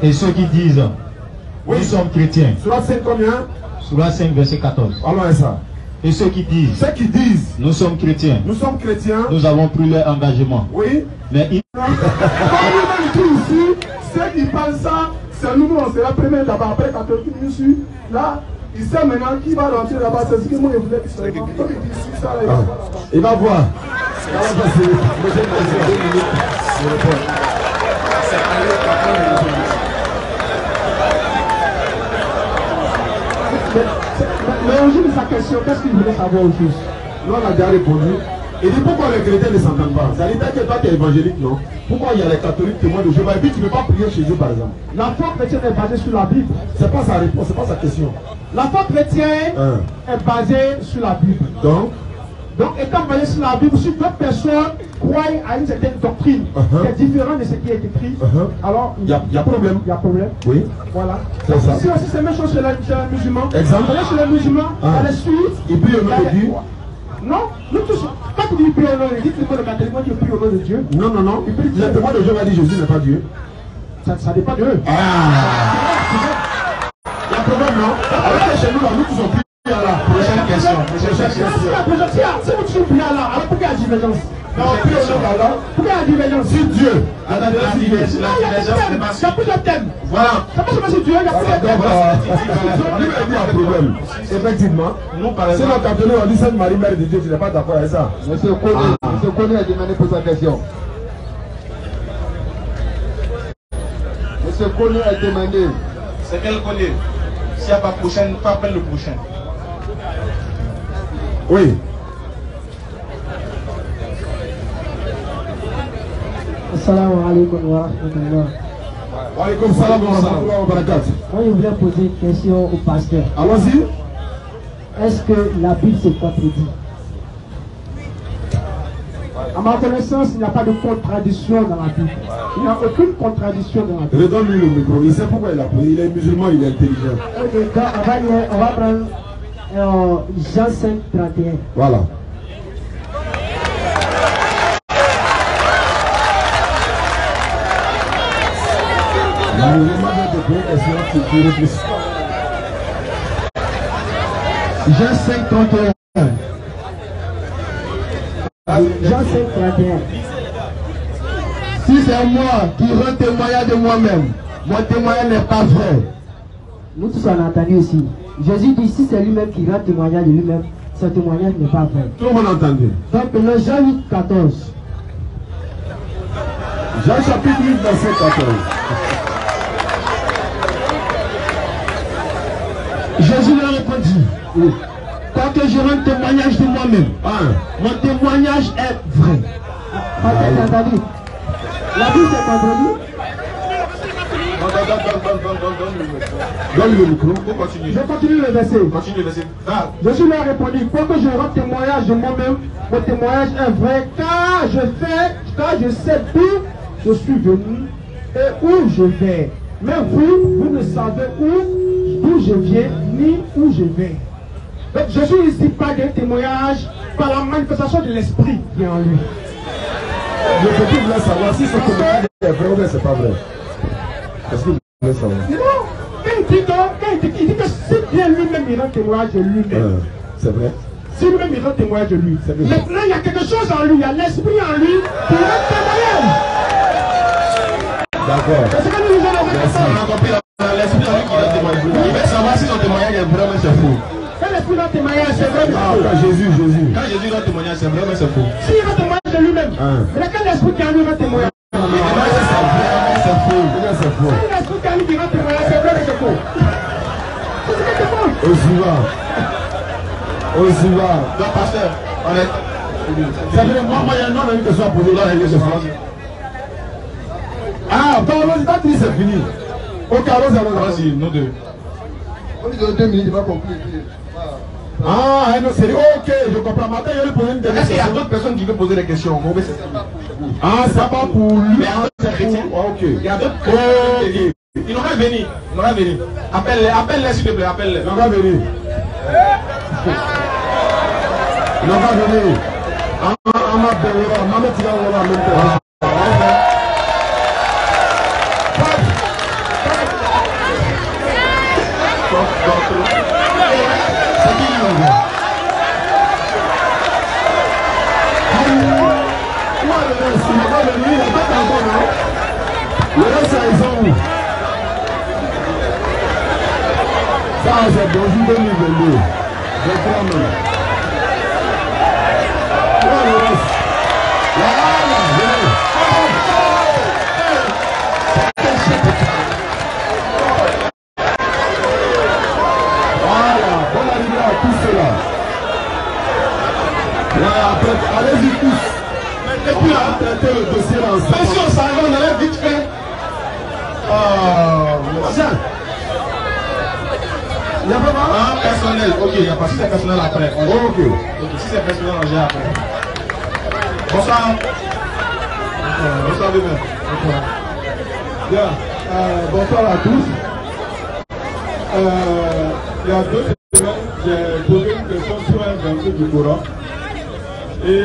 Et ceux qui disent, Oui. nous sommes chrétiens. Sur 5 combien? Sur 5, verset 14. Allons à ça. Et ceux qui disent, Ceux qui disent, nous sommes chrétiens. nous sommes chrétiens. Nous avons pris leur engagement. Oui. Mais ils... Comme nous dit ici, ceux qui parlent ça, c'est nous, on sera premier d'abord, après catholique, nous suit. Là, il sait maintenant qui va rentrer là-bas, c'est ce que moi je voulais qu'il soit. Comme il dit ici, ça, là, il va voir là-bas. Il va voir. Mais au jour de sa question, qu'est-ce qu'il voulait savoir au juste? Nous, on a déjà répondu. Il dit pourquoi les chrétiens ne s'entendent pas? Ça veut dire que toi tu es évangélique, non? Pourquoi il y a les catholiques témoins de Jéhovah et puis tu ne peux pas prier chez eux par exemple? La foi chrétienne est basée sur la Bible. C'est pas sa réponse, c'est pas sa question. La foi chrétienne est basée sur la Bible. Donc, étant basée sur la Bible, si d'autres personnes croient à une certaine doctrine qui est différente de ce qui est écrit, alors il y a problème. il y a problème. Oui. Voilà. C'est ça. Si aussi c'est la même chose chez les musulmans. Exemple. Chez les musulmans, à la suite. Il prie au nom de Dieu. Non, nous tous. Quand tu dis prie au nom de Dieu, tu dis le catholique, moi tu pries au nom de Dieu. Non, non, non. Il prie Le témoin de Jéhovah dit Jésus n'est pas Dieu. Ça dépend d'eux. Ah. Il y a problème, non? Alors que chez nous, là, nous tous on prie à la prochaine question. Si vous toujours priez là, alors pourquoi il y a divergence? Non, on prie au nom d'Allah. Pourquoi il y a divergence? Si Dieu. La divergence n'est pas Il y a plusieurs thèmes. Voilà. Ça peut se passer Dieu, il y a plusieurs thèmes. Lui, il dit un problème. Effectivement. Nous, par Si exemple, le catholique, on dit Sainte Marie, Mère de Dieu, tu n'es pas d'accord avec ça? Monsieur Kone a demandé pour sa question. Monsieur Kone a demandé. c'est quel connaît. S'il n'y a pas prochaine, pas appelle le prochain. Oui. Assalamu alaikum wa rahmatullah. Walaikum salam wa rahmatullahi wa barakatuh. Moi, je voulais poser une question au pasteur. Allons-y. Est-ce que la Bible se contredit? À ma connaissance, il n'y a pas de contradiction dans la Bible. Il n'y a aucune contradiction dans la Bible. Redonne-lui le micro. Il sait pourquoi il a pris. Il est musulman, il est intelligent. Ok, donc on va prendre Jean 5, 31. Voilà. Jean 5, 31. Jean 5, 31. Si c'est moi qui rends témoignage de moi-même, mon témoignage n'est pas vrai. Nous tous on a entendu aussi. Jésus dit si c'est lui-même qui rend témoignage de lui-même, son témoignage n'est pas vrai. Tout le monde a entendu. Donc le Jean 8, 14. Jean chapitre 8, verset 14. Jésus leur répondit, oui. Quoique je rende témoignage de moi-même, mon témoignage est vrai. Entendu. La Bible s'est contredite. Donne le micro. Je continue le verset. Continue le verset. Jésus leur répondit, quoique je rende témoignage de moi-même, mon témoignage est vrai, car je sais d'où je suis venu et où je vais. Mais vous ne savez d'où je viens ni où je vais. Donc Jésus ici parle d'un témoignage par la manifestation de l'esprit qui est en lui. Le petit voulait savoir si ce témoignage est vrai ou bien c'est pas vrai. Est-ce que vous voulez savoir? Non, quand il dit que si bien lui-même il rend témoignage de lui-même. C'est vrai. Si lui-même il rend témoignage de lui. Maintenant il y a quelque chose en lui, il y a l'esprit en lui qui rend témoignage. D'accord. Parce que nous allons On a compris l'esprit en lui qui rend témoignage. Il veut savoir si son témoignage est vrai mais c'est faux. Quand l'esprit rend témoignage, c'est vrai. Quand Jésus. Quand Jésus rend témoignage, c'est vrai mais c'est faux. S'il rend témoignage de lui-même, mais quand l'esprit qui en lui rend témoignage, c'est faux. C'est faux. si l'esprit qui en lui rend témoignage, c'est vrai mais c'est faux. C'est ce que c'est faux. On s'y va. Donc pasteur, on est... Ça veut dire moi il y a un nom que soit posé dans l'église de France. Ah, parlons, c'est fini. Ok, Vas-y, nous deux. On dit dans 2 minutes, il va conclure. Ah, non, c'est ok, je comprends. Maintenant, il y a poser une Est-ce qu'il y a d'autres personnes qui veulent poser des questions? Ah, c'est pas pour lui. Mais c'est chrétien. Ok. Il y a d'autres chrétiens. Ils n'auraient venir. Ils n'auraient venir. Appelle-les s'il te plaît, appelle-les. Ils n'ont pas venir. Ils n'ont pas venir. On m'a donné, on m'a mis en même temps. C'est qui le gars? Il n'a pas venu, il n'a pas encore, non? Le reste, ils sont où? Ça, c'est bonjour 2022. Je crois même. Où est le reste? Voilà, bonne arrivée à tous ceux-là. Allez-y tous. Et puis là, traiter le dossier ensemble. Mais si on s'arrête, on allait vite fait. Tiens. Il n'y a pas mal. Personnel, ok, il n'y a pas. Si c'est personnel après. Ok. Si c'est personnel, on gère après. Bonsoir. Bonsoir, demain. Bien. Bonsoir à tous. Il y a 2 semaines, j'ai posé une question sur un verset du Coran. Et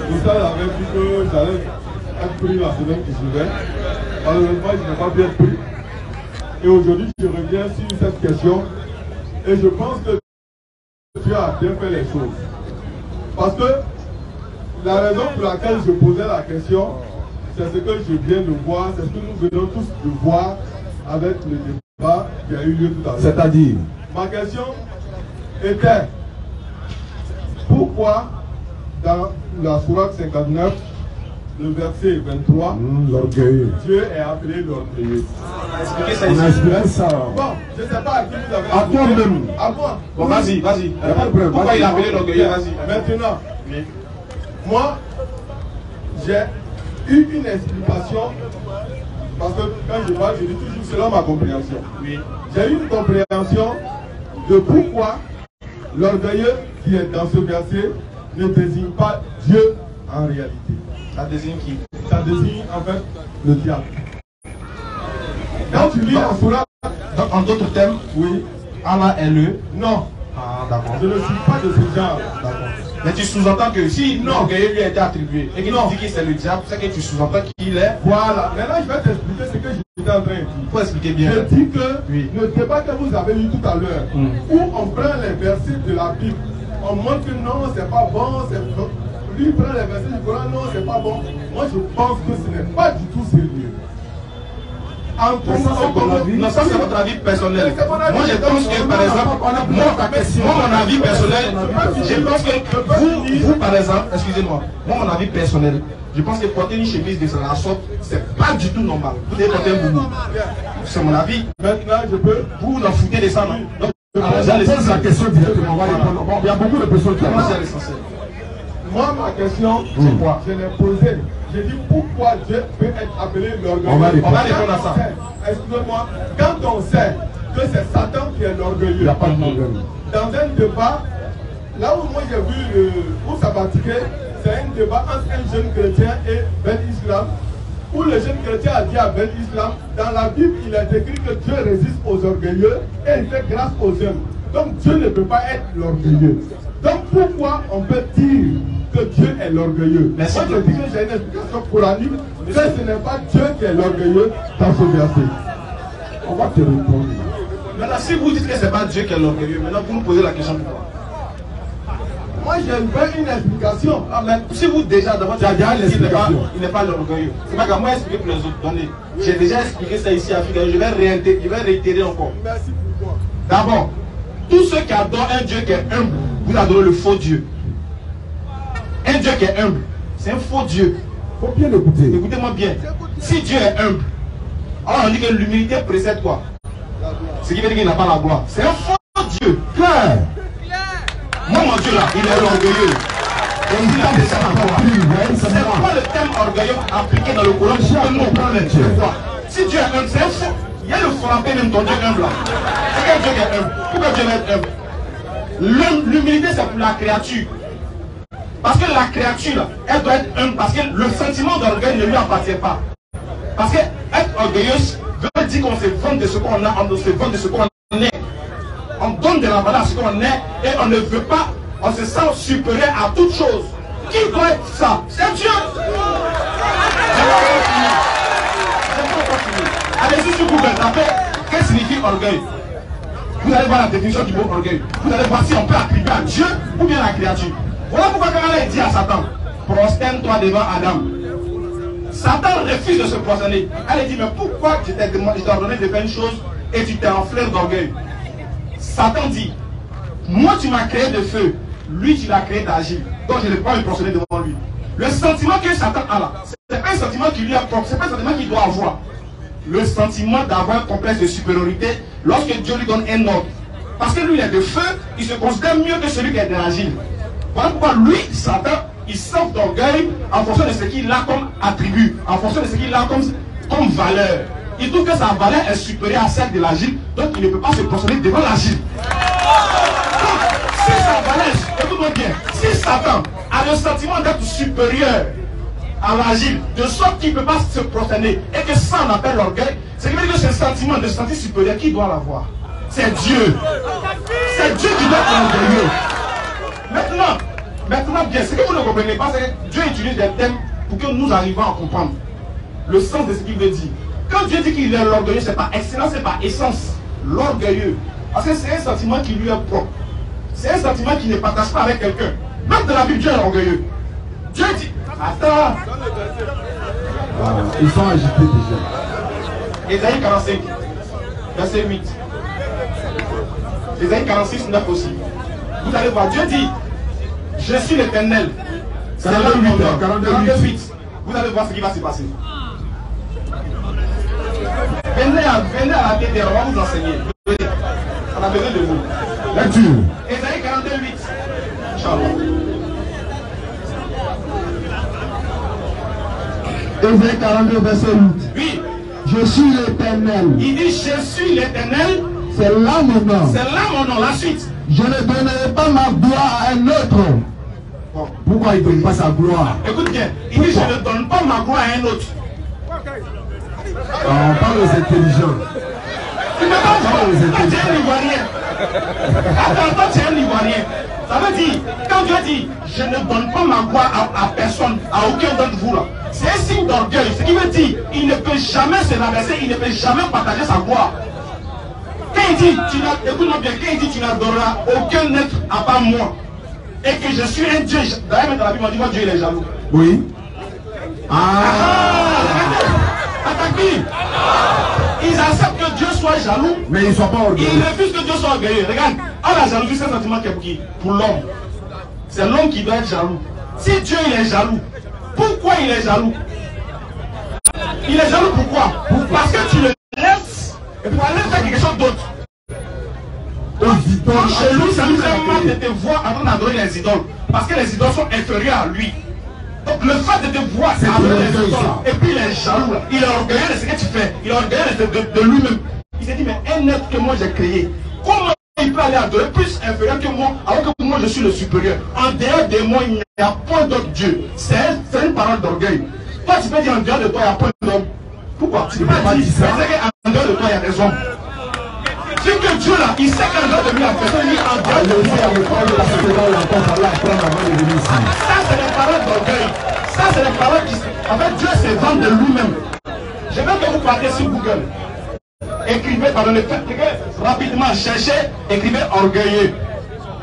Moussa avait dit que j'allais être pris la semaine qui suivait. Malheureusement, je n'ai pas pu être pris. Et aujourd'hui, je reviens sur cette question. Et je pense que Dieu a bien fait les choses. Parce que la raison pour laquelle je posais la question, c'est ce que je viens de voir, c'est ce que nous venons tous de voir avec le débat qui a eu lieu tout à l'heure. C'est-à-dire, ma question était, pourquoi dans la sourate 59, le verset 23, Dieu est appelé l'orgueilleux? On a expliqué ça. Bon, je ne sais pas à qui vous avez... À toi-même. À moi. Bon, vas-y. Pourquoi il a appelé l'orgueilleux? Vas-y. Maintenant, moi, j'ai eu une explication parce que quand je parle, je dis toujours selon ma compréhension. Oui. J'ai une compréhension de pourquoi l'orgueilleux qui est dans ce verset ne désigne pas Dieu en réalité. Ça désigne qui? Ça désigne en fait le diable. Quand tu lis la sourate, donc en d'autres termes, oui, Allah est le. Non. Ah, d'accord. Je ne suis pas de ce genre. D'accord. Mais tu sous-entends que si l'orgueilleux lui a été attribué et qu'il dit que c'est le diable, c'est que tu sous-entends qu'il est. Voilà. Maintenant, je vais t'expliquer ce que j'étais en train de dire. Il faut expliquer bien. Je dis que oui. Le débat que vous avez eu tout à l'heure, où on prend les versets de la Bible, on montre que non, c'est pas bon, c'est bon. Lui prend les versets du Coran, non, c'est pas bon. Moi, je pense que ce n'est pas du tout sérieux. Non, ça c'est votre avis personnel. Moi je pense que par exemple, moi mon avis personnel, je pense que vous par exemple, excusez-moi, moi mon avis personnel, je pense que porter une chemise de la sorte, c'est pas du tout normal. Vous devez porter un boubou. C'est mon avis. Maintenant, je peux. Vous en foutez de ça, non? Donc, je pose la question directement. On va répondre. Bon, il y a beaucoup de personnes qui ont. Moi, ma question, c'est quoi? Je l'ai posée. J'ai dit pourquoi Dieu peut être appelé l'orgueilleux. On va répondre à ça. Excusez-moi, quand on sait que c'est Satan qui est l'orgueilleux, il n'y a pas de problème. Dans un débat, là où moi j'ai vu où ça pratiquait, c'est un débat entre un jeune chrétien et Ben Islam, où le jeune chrétien a dit à Ben Islam, dans la Bible, il est écrit que Dieu résiste aux orgueilleux et il fait grâce aux hommes. Donc Dieu ne peut pas être l'orgueilleux. Donc pourquoi on peut dire que Dieu est l'orgueilleux? Moi je dis que j'ai une explication coranique que ce n'est pas Dieu qui est l'orgueilleux dans ce verset. On va te répondre. Maintenant si vous dites que ce n'est pas Dieu qui est l'orgueilleux, maintenant vous nous posez la question pourquoi? Moi j'ai une explication. Ah, mais si vous déjà d'abord il n'est pas l'orgueilleux. C'est pas qu'à moi expliquer pour les autres. Donnez. J'ai déjà expliqué ça ici à Afrique. Je vais réitérer encore. Merci pour toi. D'abord, tous ceux qui adorent un Dieu qui est humble, vous adorez le faux Dieu. Un Dieu qui est humble, c'est un faux Dieu. Il faut bien l'écouter. Écoutez-moi bien. Si Dieu est humble, alors on dit que l'humilité précède quoi? Ce qui veut dire qu'il n'a pas la gloire. C'est un faux Dieu. Claire. Moi, mon Dieu là, il est orgueilleux. Et il a déjà la gloire. C'est quoi le terme orgueilleux appliqué dans le Coran pour que nous comprenions les dieux? Si Dieu est humble, c'est un faux. Il y a le frappé même ton Dieu humble là. C'est quel Dieu qui est humble? Pourquoi Dieu est humble? L'humilité c'est pour la créature. Parce que la créature là, elle doit être humble parce que le sentiment d'orgueil ne lui appartient pas. Parce que être orgueilleuse veut dire qu'on se vante de ce qu'on a, on se vante de ce qu'on est. On donne de la valeur à ce qu'on est et on ne veut pas, on se sent supérieur à toute chose. Qui doit être ça? C'est Dieu. Allez-y sur Google, tapez qu'est-ce que signifie orgueil. Vous allez voir la définition du mot orgueil. Vous allez voir si on peut attribuer à Dieu ou bien à la créature. Voilà pourquoi quand Allah dit à Satan, prosterne-toi devant Adam. Satan refuse de se prosterner. Elle dit, mais pourquoi je t'ai ordonné de faire une chose et tu t'es enflé d'orgueil? Satan dit, moi tu m'as créé de feu, lui tu l'as créé d'agir. Donc je ne peux pas me prosterner devant lui. Le sentiment que Satan a là, c'est un sentiment qui lui est propre, c'est pas un sentiment qu'il doit avoir. Le sentiment d'avoir un complexe de supériorité lorsque Dieu lui donne un ordre. Parce que lui il est de feu, il se considère mieux que celui qui est d'agir. Voilà pourquoi lui, Satan, il sort d'orgueil en fonction de ce qu'il a comme attribut, en fonction de ce qu'il a comme valeur. Il trouve que sa valeur est supérieure à celle de l'agile, donc il ne peut pas se prosterner devant l'agile. Donc, si sa valeur, écoute-moi bien, si Satan a le sentiment d'être supérieur à l'agile, de sorte qu'il ne peut pas se prosterner, et que ça on appelle l'orgueil, c'est que ce sentiment de se sentir supérieur, qui doit l'avoir? C'est Dieu. C'est Dieu qui doit être orgueilleux. Maintenant bien, ce que vous ne comprenez pas, c'est que Dieu utilise des thèmes pour que nous arrivions à comprendre le sens de ce qu'il veut dire. Quand Dieu dit qu'il est l'orgueilleux, c'est pas excellence, c'est pas essence. L'orgueilleux. Parce que c'est un sentiment qui lui est propre. C'est un sentiment qui ne partage pas avec quelqu'un. Même dans la Bible, Dieu est orgueilleux. Dieu dit, attends. Ils sont agités déjà. Ésaïe 45, verset 8. Ésaïe 46, 9 aussi. Vous allez voir, Dieu dit, je suis l'Éternel. C'est là 48. Vous allez voir ce qui va se passer. Venez à la tête des rois, vous enseigner. On a besoin de vous. Lecture. Ésaïe 42, 8. Inch'Allah. Ésaïe 42, verset 8. Oui. Je suis l'Éternel. Il dit, je suis l'Éternel. C'est là mon nom. C'est là mon nom. La suite. Je ne donnerai pas ma gloire à un autre. Pourquoi il ne donne pas sa gloire? Écoute bien. Il dit, je ne donne pas ma gloire à un autre. On parle aux intelligents. Tu me parles, toi, tu es un Ivoirien. Attends, toi, tu es un Ivoirien. Ça veut dire, quand Dieu dit, je ne donne pas ma gloire à personne, à aucun d'entre vous là, c'est un signe d'orgueil. Ce qui veut dire, il ne peut jamais se rabaisser, il ne peut jamais partager sa gloire. Quand il dit, écoute-moi bien, quand il dit, tu n'adoreras aucun être à part moi, et que je suis un Dieu, d'ailleurs, dans la Bible, on dit, moi, Dieu, il est jaloux. Oui. Attaque-lui. Ils acceptent que Dieu soit jaloux, mais ils ne sont pas orgueilleux. Ils refusent que Dieu soit orgueilleux. Regarde, la jalousie, c'est un sentiment qui est pour qui? Pour l'homme. C'est l'homme qui doit être jaloux. Si Dieu il est jaloux, pourquoi il est jaloux? Il est jaloux pourquoi? Parce que tu le laisses et pour aller faire quelque chose d'autre. Donc chez lui, ça nous fait mal de te voir en train d'adorer les idoles. Parce que les idoles sont inférieures à lui. Donc le fait de te voir adorer les idoles, et puis il est jaloux, là. Il est orgueilleux de ce que tu fais, il est orgueilleux de lui-même. Il s'est dit, mais un être que moi j'ai créé, comment il peut aller adorer plus inférieur que moi, alors que moi je suis le supérieur? En dehors de moi, il n'y a point d'autre Dieu. C'est une parole d'orgueil. Toi tu peux dire en dehors de toi, il n'y a point d'homme. Pourquoi? Tu ne peux pas dire ça. Parce qu'en dehors de toi, il y a des hommes. C'est que Dieu là, il sait qu'en dehors de lui, il y a personne, il est en dehors de lui. Ça c'est des paroles d'orgueil. Ça c'est des paroles qui... En fait, Dieu se vante de lui-même. Je veux que vous partez sur Google. Écrivez, pardonnez, faites rapidement, cherchez, écrivez orgueilleux.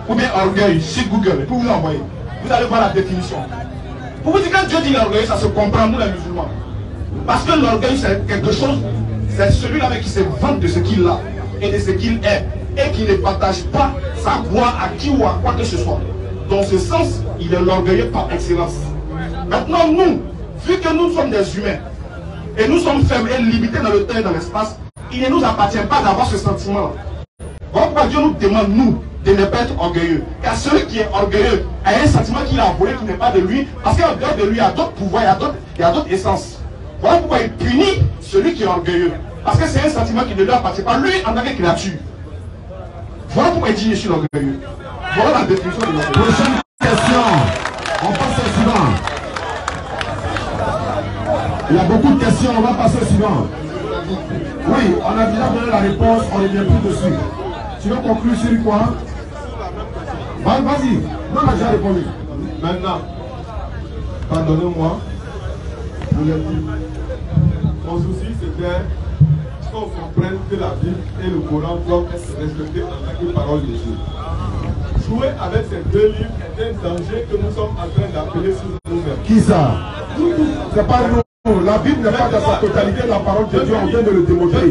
Ou bien orgueil sur Google. Et puis vous l'envoyez. Vous allez voir la définition. Pour vous dire que Dieu dit l'orgueil, ça se comprend, nous les musulmans. Parce que l'orgueil c'est quelque chose, c'est celui-là qui se vante de ce qu'il a et de ce qu'il est. Et qui ne partage pas sa gloire à qui ou à quoi que ce soit. Dans ce sens, il est l'orgueilleux par excellence. Maintenant, nous, vu que nous sommes des humains, et nous sommes faibles et limités dans le temps et dans l'espace, il ne nous appartient pas d'avoir ce sentiment-là. Voilà pourquoi Dieu nous demande, nous, de ne pas être orgueilleux. Car celui qui est orgueilleux a un sentiment qu'il a volé qui n'est pas de lui, parce qu'en dehors de lui, il y a d'autres pouvoirs, il y a d'autres essences. Voilà pourquoi il punit celui qui est orgueilleux. Parce que c'est un sentiment qui ne lui appartient pas, lui en tant que créature. Voilà pourquoi il dit je suis orgueilleux. Voilà la définition de l'orgueil. Prochaine question. On passe au suivant. Il y a beaucoup de questions, on va passer au suivant. Oui, on a déjà donné la réponse, on ne revient plus dessus. Tu veux conclure sur quoi? Vas-y, non, on a déjà répondu. Maintenant, pardonnez-moi, je l'ai dit. Mon souci c'était qu'on comprenne que la Bible et le Coran doivent être respectés en tant que parole de Dieu. Jouer avec ces deux livres est un danger que nous sommes en train d'appeler sur nous-mêmes. Qui ça? C'est pas nous. La Bible n'est pas dans sa totalité la parole de Dieu, on vient de le démontrer.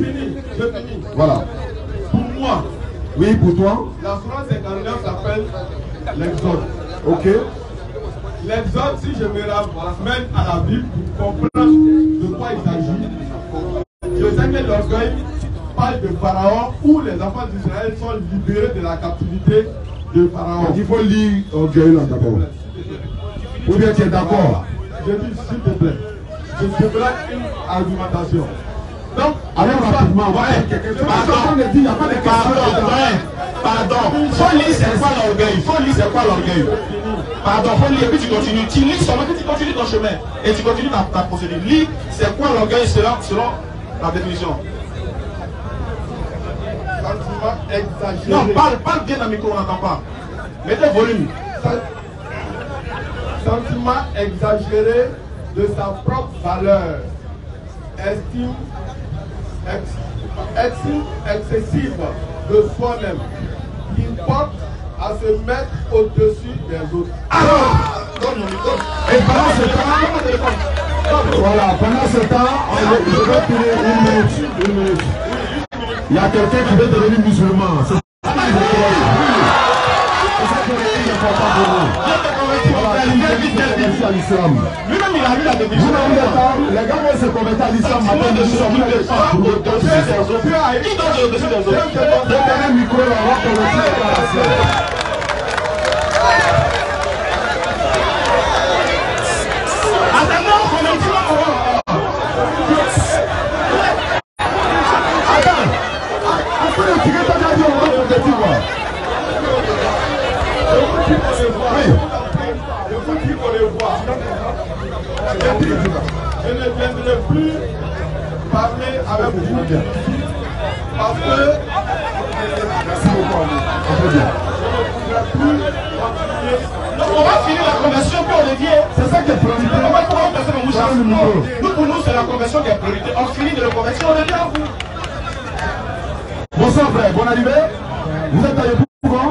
Je finis. Voilà. Pour moi, oui, pour toi? la sourate 59 s'appelle l'Exode. Ok. L'Exode, si je me ramène à la Bible pour comprendre de quoi il s'agit, je sais que l'orgueil parle de Pharaon où les enfants d'Israël sont libérés de la captivité de Pharaon. Il faut lire orgueil là d'abord. Ou bien tu es d'accord? Je dis s'il te plaît, je développe une argumentation. Donc, alors rapidement, pardon, faut lire c'est quoi l'orgueil, faut lire c'est quoi l'orgueil. Pardon, faut lire et puis tu continues, tu lis seulement que tu continues ton chemin et tu continues ta procédure. Lis c'est quoi l'orgueil selon la définition. Sentiment exagéré. Non, parle bien dans le micro, on n'entend pas. Mettez volume. Sentiment exagéré de sa propre valeur. Estime excessive de soi-même. Il porte à se mettre au-dessus des autres. Donne mon micro. Et pendant ce temps, voilà, pendant ce temps, je vais finir une minute. Il y a quelqu'un qui veut devenir musulman. C'est ça qui est important pour nous. Voilà, il veut convertir à l'islam. Lui-même, il a vu la définition. Les gars vont se convertir à l'islam. Qui donne au-dessus des autres? Donnez un micro là, on va convertir à l'islam. je ne viendrai plus parler avec vous. Parce que Merci beaucoup. On va finir la conversion pour Olivier. C'est ça qui est priorité. On va pouvoir passer dans bouche. Nous, pour nous, c'est la conversion qui est priorité. On finit de la conversion, on revient à vous. Bonsoir frère, bonne arrivée. Vous êtes allé souvent?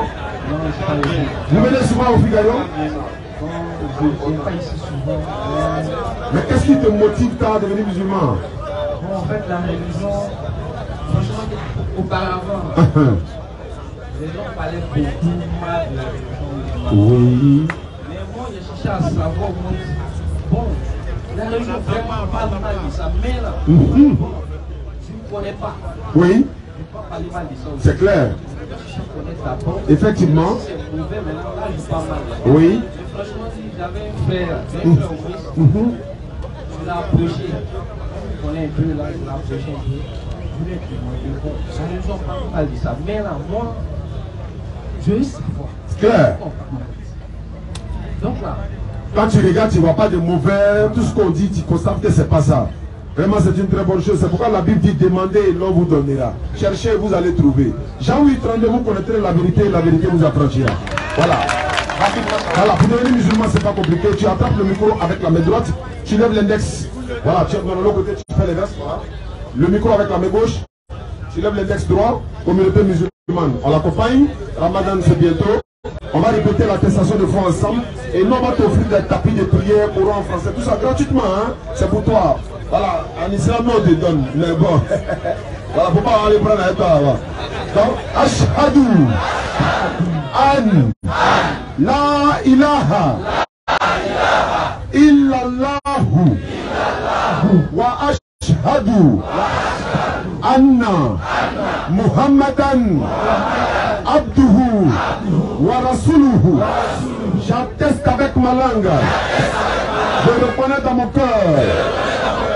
Vous venez souvent au Figaro? Mais qu'est-ce qui te motive à devenir musulman? Bon, en fait, la religion, franchement, auparavant, les gens parlaient beaucoup mal de la religion musulmane. Oui. Mais moi, j'ai cherché à savoir, moi, bon, la religion vraiment parle mal de ça, mais là, bon, je ne connais pas. Oui. Je ne peux pas parler mal de ça. C'est clair. Je connais d'abord. Effectivement. Si c'est mauvais, maintenant, là, je parle mal. Oui. Mais franchement, si j'avais un frère Maurice, je l'ai approché. Je connais un peu, là, je l'ai approché un peu. Je voulais te demander, bon, la religion parle mal de ça, mais là, moi, je veux savoir. C'est clair. Donc là, Quand tu regardes, tu ne vois pas de mauvais. Tout ce qu'on dit, tu constates que ce n'est pas ça. Vraiment, c'est une très bonne chose. C'est pourquoi la Bible dit demandez et l'on vous donnera. Cherchez et vous allez trouver. Jean 8:32, vous connaîtrez la vérité et la vérité vous affranchira. Voilà. Voilà, pour devenir musulman, c'est pas compliqué. Tu attrapes le micro avec la main droite, tu lèves l'index. Voilà, tu es dans l'autre côté, tu fais les verses. Voilà. Le micro avec la main gauche, tu lèves l'index droit, communauté musulmane. On l'accompagne, Ramadan c'est bientôt. On va répéter l'attestation de foi ensemble. Et nous, on va t'offrir des tapis de prière, Coran en français, tout ça gratuitement. Hein? C'est pour toi. Voilà, en islam, on te donne. Mais bon, voilà, faut pas aller prendre avec toi. Voilà. Donc, Ashhadu an la ilaha illallahu wa ashhadu anna Muhammadan abduhu wa rasuluhu. J'atteste avec ma langue. Je reconnais dans mon cœur.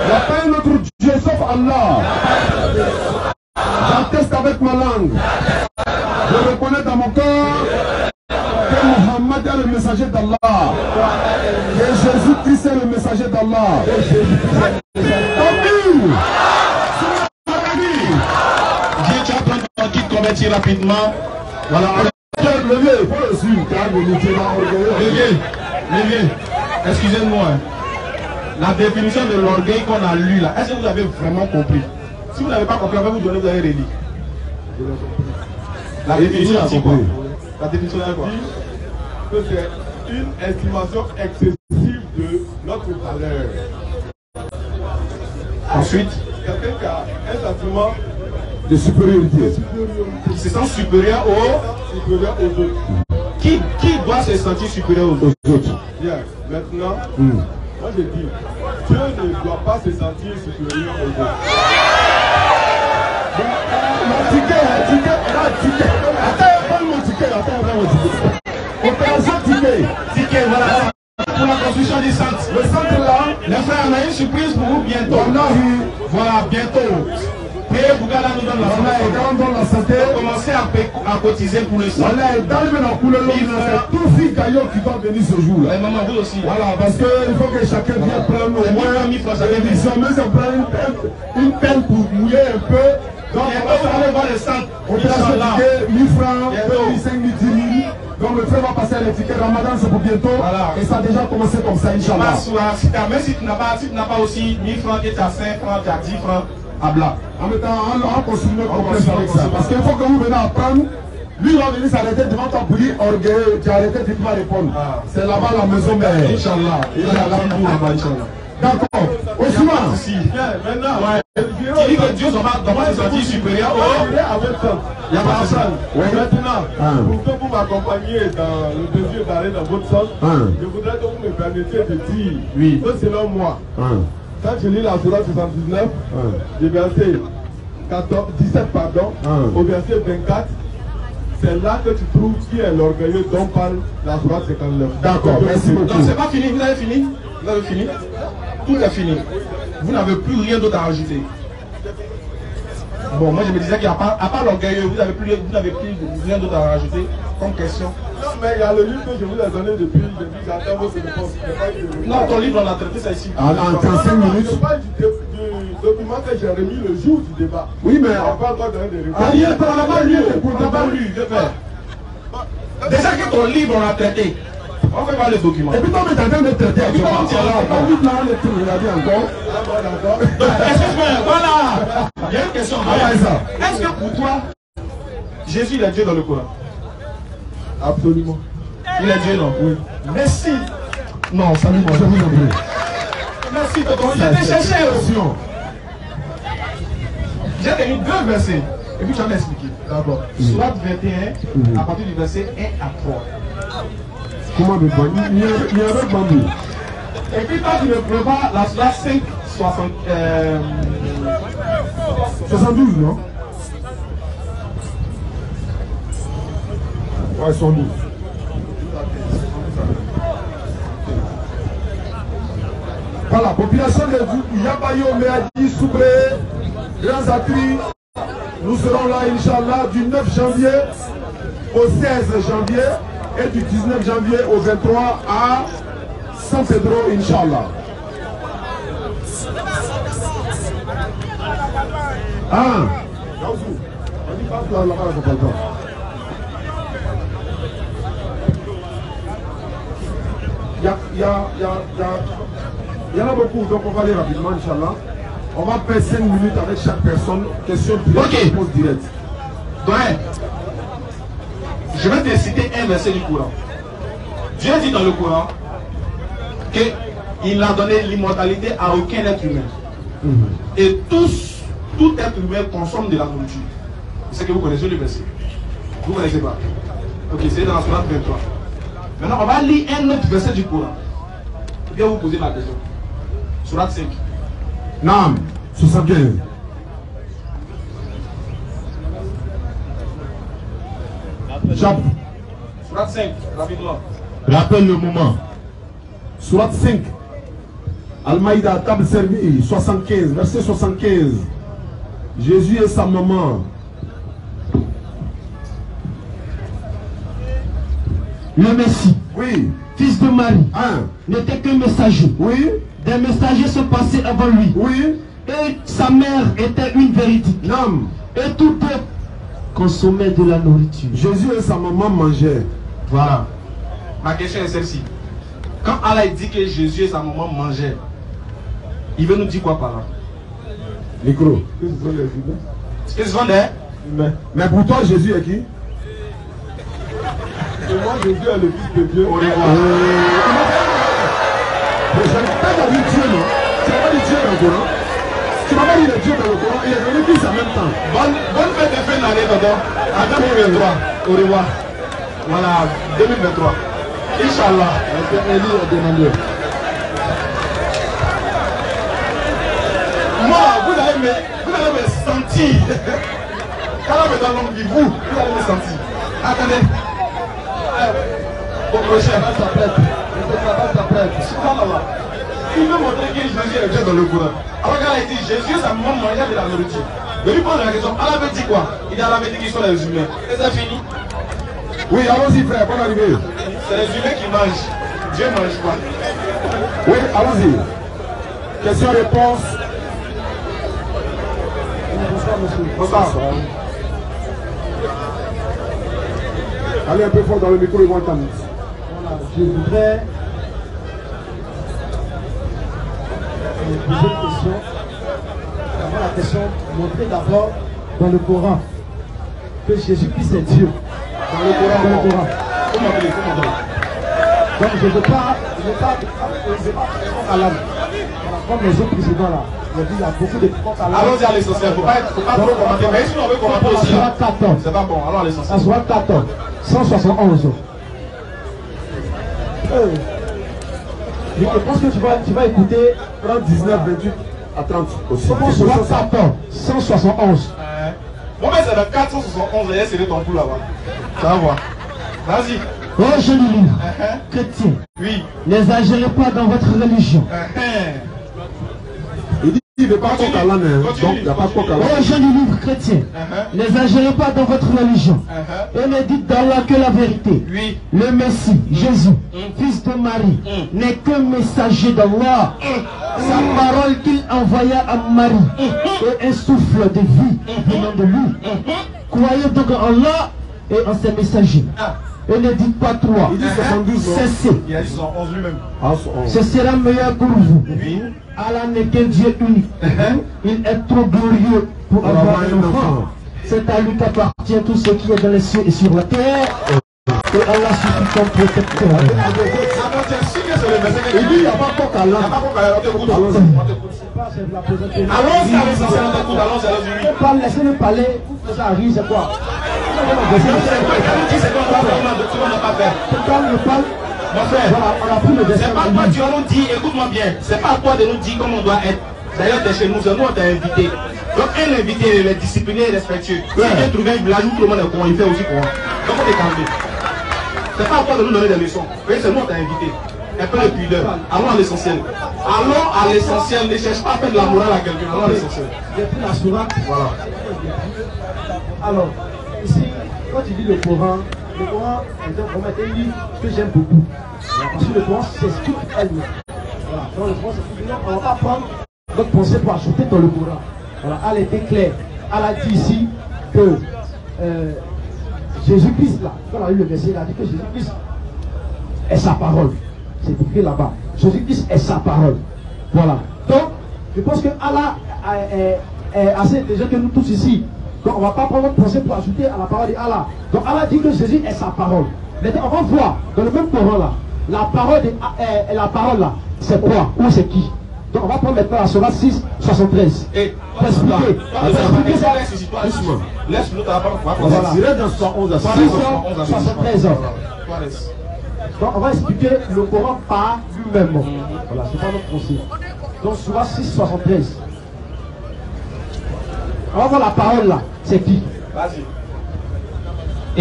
Il n'y a pas un autre Dieu sauf Allah. J'atteste avec ma langue. Je reconnais dans mon cœur que Muhammad est le messager d'Allah. Que Jésus-Christ est le messager d'Allah. Dieu, tu vas prendre ton kit converti rapidement. Voilà. Levier, il faut le suivre. Levier, excusez-moi. La définition de l'orgueil qu'on a lu là, est-ce que vous avez vraiment compris? Si vous n'avez pas compris, on va vous donner, vous avez relire. La définition, c'est quoi? La définition, c'est quoi? que c'est une estimation excessive de notre valeur. Ensuite, Quelqu'un qui a un sentiment De supériorité. qui se sent supérieur aux autres. Qui doit se sentir supérieur aux autres? Aux autres. Bien, maintenant, moi je dis, Dieu ne doit pas se sentir supérieur aux autres. Opération ticket. Ticket, voilà. Pour la construction du centre. Le centre là, Les frères, on a une surprise pour vous bientôt. Voilà, bientôt. Priez pour qu'Allah nous donne la santé. Commencez à cotiser pour le centre. tout fille gaillot qui doit venir ce jour là. Mais maman, vous aussi. Voilà, parce qu'il faut que chacun vienne prendre au moins 1000 francs, ça fait ils ont même prendre une pelle pour mouiller un peu. Donc Bientôt, vous allez voir le centre. opération Inch'Allah. ticket, 1000 francs, Bientôt. 5 000, 10 000. Donc le frère va passer à l'étiquette Ramadan, c'est pour bientôt. Voilà. Et ça a déjà commencé comme ça, Inch'Allah. Même si tu n'as pas aussi 1000 francs, tu as 5 francs, tu as 10 francs à blanc. En même temps, on continue avec ça. Parce qu'il faut que vous venez apprendre. Lui, il va venir s'arrêter devant ton bruit orgueilleux. Tu as arrêté, tu vas répondre. C'est là-bas la maison mère. Inch'Allah. Inch'Allah. D'accord. Au suivant. Bien, maintenant, Tu dis que Dieu doit pas se sentir supérieur il y a pas ça. Oui. Maintenant, pour que vous m'accompagniez dans le désir d'aller dans votre sens, je voudrais que vous me permettiez de dire que selon moi, quand je lis la Sourate 79, du verset 17 au verset 24, c'est là que tu trouves qui est l'orgueilleux dont parle la Sourate 59. D'accord, merci beaucoup. Donc c'est pas fini, vous avez fini? Vous avez fini? Tout est fini. Vous n'avez plus rien d'autre à ajouter. Bon, moi je me disais qu'à part l'orgueilleux, vous n'avez plus rien d'autre à rajouter comme question. Non, mais il y a le livre que je vous ai donné depuis j'attends votre réponse. Non, ton livre on a traité ça ici. En 35 minutes. Je parle du document que j'ai remis le jour du débat. Oui, mais on va pas donner des réponses. On n'a pas lu, je fais. Déjà que ton livre on a traité. On fait pas le document. Et puis toi, tu es en train de traiter. Et puis toi, tu es là. Pas vite là, on est tout regardé encore. Excuse-moi, voilà. Il y a une question. Est-ce que pour toi, Jésus il est Dieu dans le Coran? Absolument. Il est Dieu, non? Oui. Merci. Non, salut, moi, je vous en prie. Merci, tonton. Je t'ai cherché aussi. J'ai tenu 2 versets. Et puis, je vais m'expliquer. D'accord. Sourate 21, à partir du verset 1 à 3. Comment de quoi? Il y a un bambou. Et puis, quand tu ne prépares la sourate 5, 72, non? Ouais, 112. Voilà, population de Yabayo, Meadi, Soubré, Grands Atri. Nous serons là, Inch'Allah, du 9 janvier au 16 janvier et du 19 janvier au 23 à San Pedro, Inch'Allah. Ah, il y en a beaucoup, donc on va aller rapidement, Inch'Allah. On va faire 5 minutes avec chaque personne. Question directe, réponse directe. Ouais. Je vais te citer un verset du Coran. Dieu dit dans le Coran qu'il n'a donné l'immortalité à aucun être humain. Et tout être humain consomme de la nourriture. C'est que vous connaissez le verset. Vous ne connaissez pas. Ok, c'est dans la sourate 23. Maintenant, on va lire un autre verset du Coran. Et bien vous poser la question. Sourate 5. Nam, 75. Chap. Sourate 5, rapidement. Rappelle le moment. Sourate 5. Al-Maïda, table servie, 75, verset 75. Jésus et sa maman. Le Messie, Oui. fils de Marie, Hein? n'était qu'un messager. Oui. Des messagers se passaient avant lui. Oui. Et sa mère était une véridique. Nam. Et tout peuple consommait de la nourriture. Jésus et sa maman mangeaient. Voilà. Ma question est celle-ci. Quand Allah dit que Jésus et sa maman mangeaient, il veut nous dire quoi par là? Micro. Est-ce que ce sont des... Mais pour toi, Jésus est qui? Et moi, Jésus est le Fils de Dieu. Au revoir. Mais je n'ai pas dit Dieu, non? Tu n'as pas dit Dieu dans le Coran. Tu m'as pas dit le Dieu dans le Coran. Il est devenu Fils en même temps. Bonne fête de fin d'année, tonton. À 2023. Au revoir. Voilà, 2023. Inch'Allah. Moi, vous allez me sentir. Quand on me donne l'homme vie, vous allez me sentir. Attendez. Au prochain. Subhanallah. Il veut montrer que Jésus est Dieu dans le Coran. Alors quand il dit Jésus, sa maman mangeait de la nourriture. Je lui pose la question, Allah veut dire quoi? Il dit Allah veut dire qu'ils sont les humains. Et c'est fini. Oui, allons-y, frère, bonne arrivée. C'est les humains qui mangent. Dieu mange quoi? Oui, allons-y. Question-réponse. Bonsoir, monsieur. Bonsoir. Allez un peu fort dans le micro, ils vont entendre. Voilà, je voudrais poser une question. D'abord, la question, montrer d'abord dans le Coran que Jésus-Christ est Dieu. Dans le Coran. Dans le Coran. Comment dire? Donc je ne veux pas à l'âme. Voilà, comme les autres présidents là. Il y a beaucoup de propos à l'âme. Allons-y à l'essentiel, faut pas trop commenter. Mais si on veut commenter aussi, Sourate 14. c'est pas bon. Allons à l'essentiel. Sourate 14, 171. Je pense que tu vas écouter 30, 19, 28 à 30 aussi. Sourate 14, 171. Bon, mais c'est le 471, et c'est ton coup là-bas. Ça va voir. Vas-y. Oh, joli livre. Chrétien, Oui. n'exagérez pas dans votre religion. il veut pas coq à l'âne, donc il n'y a pas coq à l'âne. Ô gens du livre chrétien, n'exagérez pas dans votre religion. Et ne dites d'Allah que la vérité. Oui. Le Messie, Jésus, fils de Marie, n'est qu'un messager d'Allah. Sa parole qu'il envoya à Marie est un souffle de vie venant de lui. Croyez donc en Allah et en ses messagers. Et ne dites pas trois. Il dit 72, cessez. Il a dit 111 lui-même. Ce sera meilleur pour vous. Allah n'est qu'un Dieu unique. Il est trop glorieux pour avoir un enfant. C'est à lui qu'appartient tout ce qui est dans les cieux et sur la terre. Et Allah suffit comme protecteur. Il dit il n'y a pas coq à l'âne. Allons-y à l'essentiel, allons-y. Laissez-le parler, ça arrive, c'est quoi? C'est pas toi tu nous dis, écoute-moi bien, c'est pas à toi de nous dire comment on doit être. D'ailleurs, tu es chez nous, c'est nous on t'a invité. Donc un invité, il est discipliné et respectueux. Si il vient trouver un village où tout le monde est courant, il fait aussi courant. Donc on est calmé. C'est pas à toi de nous donner des leçons. Oui, c'est nous on t'a invité. Un peu de pudeur. Allons à l'essentiel. Allons à l'essentiel. Ne cherche pas à faire de la morale à quelqu'un. Allons à l'essentiel. J'ai pris la sourate. Voilà. Alors, ici, quand tu lis le Coran est vraiment un livre que j'aime beaucoup. Parce que le Coran s'explique elle-même. Voilà. Donc le Coran s'explique. On ne va pas prendre notre pensée pour ajouter dans le Coran. Voilà. Elle était claire. Elle a dit ici que Jésus-Christ, là, quand on a lu le verset, il a dit que Jésus-Christ est sa parole. C'est écrit là-bas. Jésus-Christ est sa parole. Voilà. Donc, je pense que Allah est assez intelligent que nous tous ici. Donc, on ne va pas prendre notre pensée pour ajouter à la parole d'Allah. Donc, Allah dit que Jésus est sa parole. Maintenant, on va voir dans le même Coran là, la parole là, c'est quoi? Ou c'est qui? Donc, on va prendre maintenant la sourate 6, 73. Et pour expliquer. Laisse-nous ta parole. Voilà. Il reste dans 111 à 73 ans. Donc on va expliquer le Coran par lui-même. Voilà, c'est pas notre conseil. Donc sourate 6, 73. On va voir la parole là. C'est qui? Vas-y.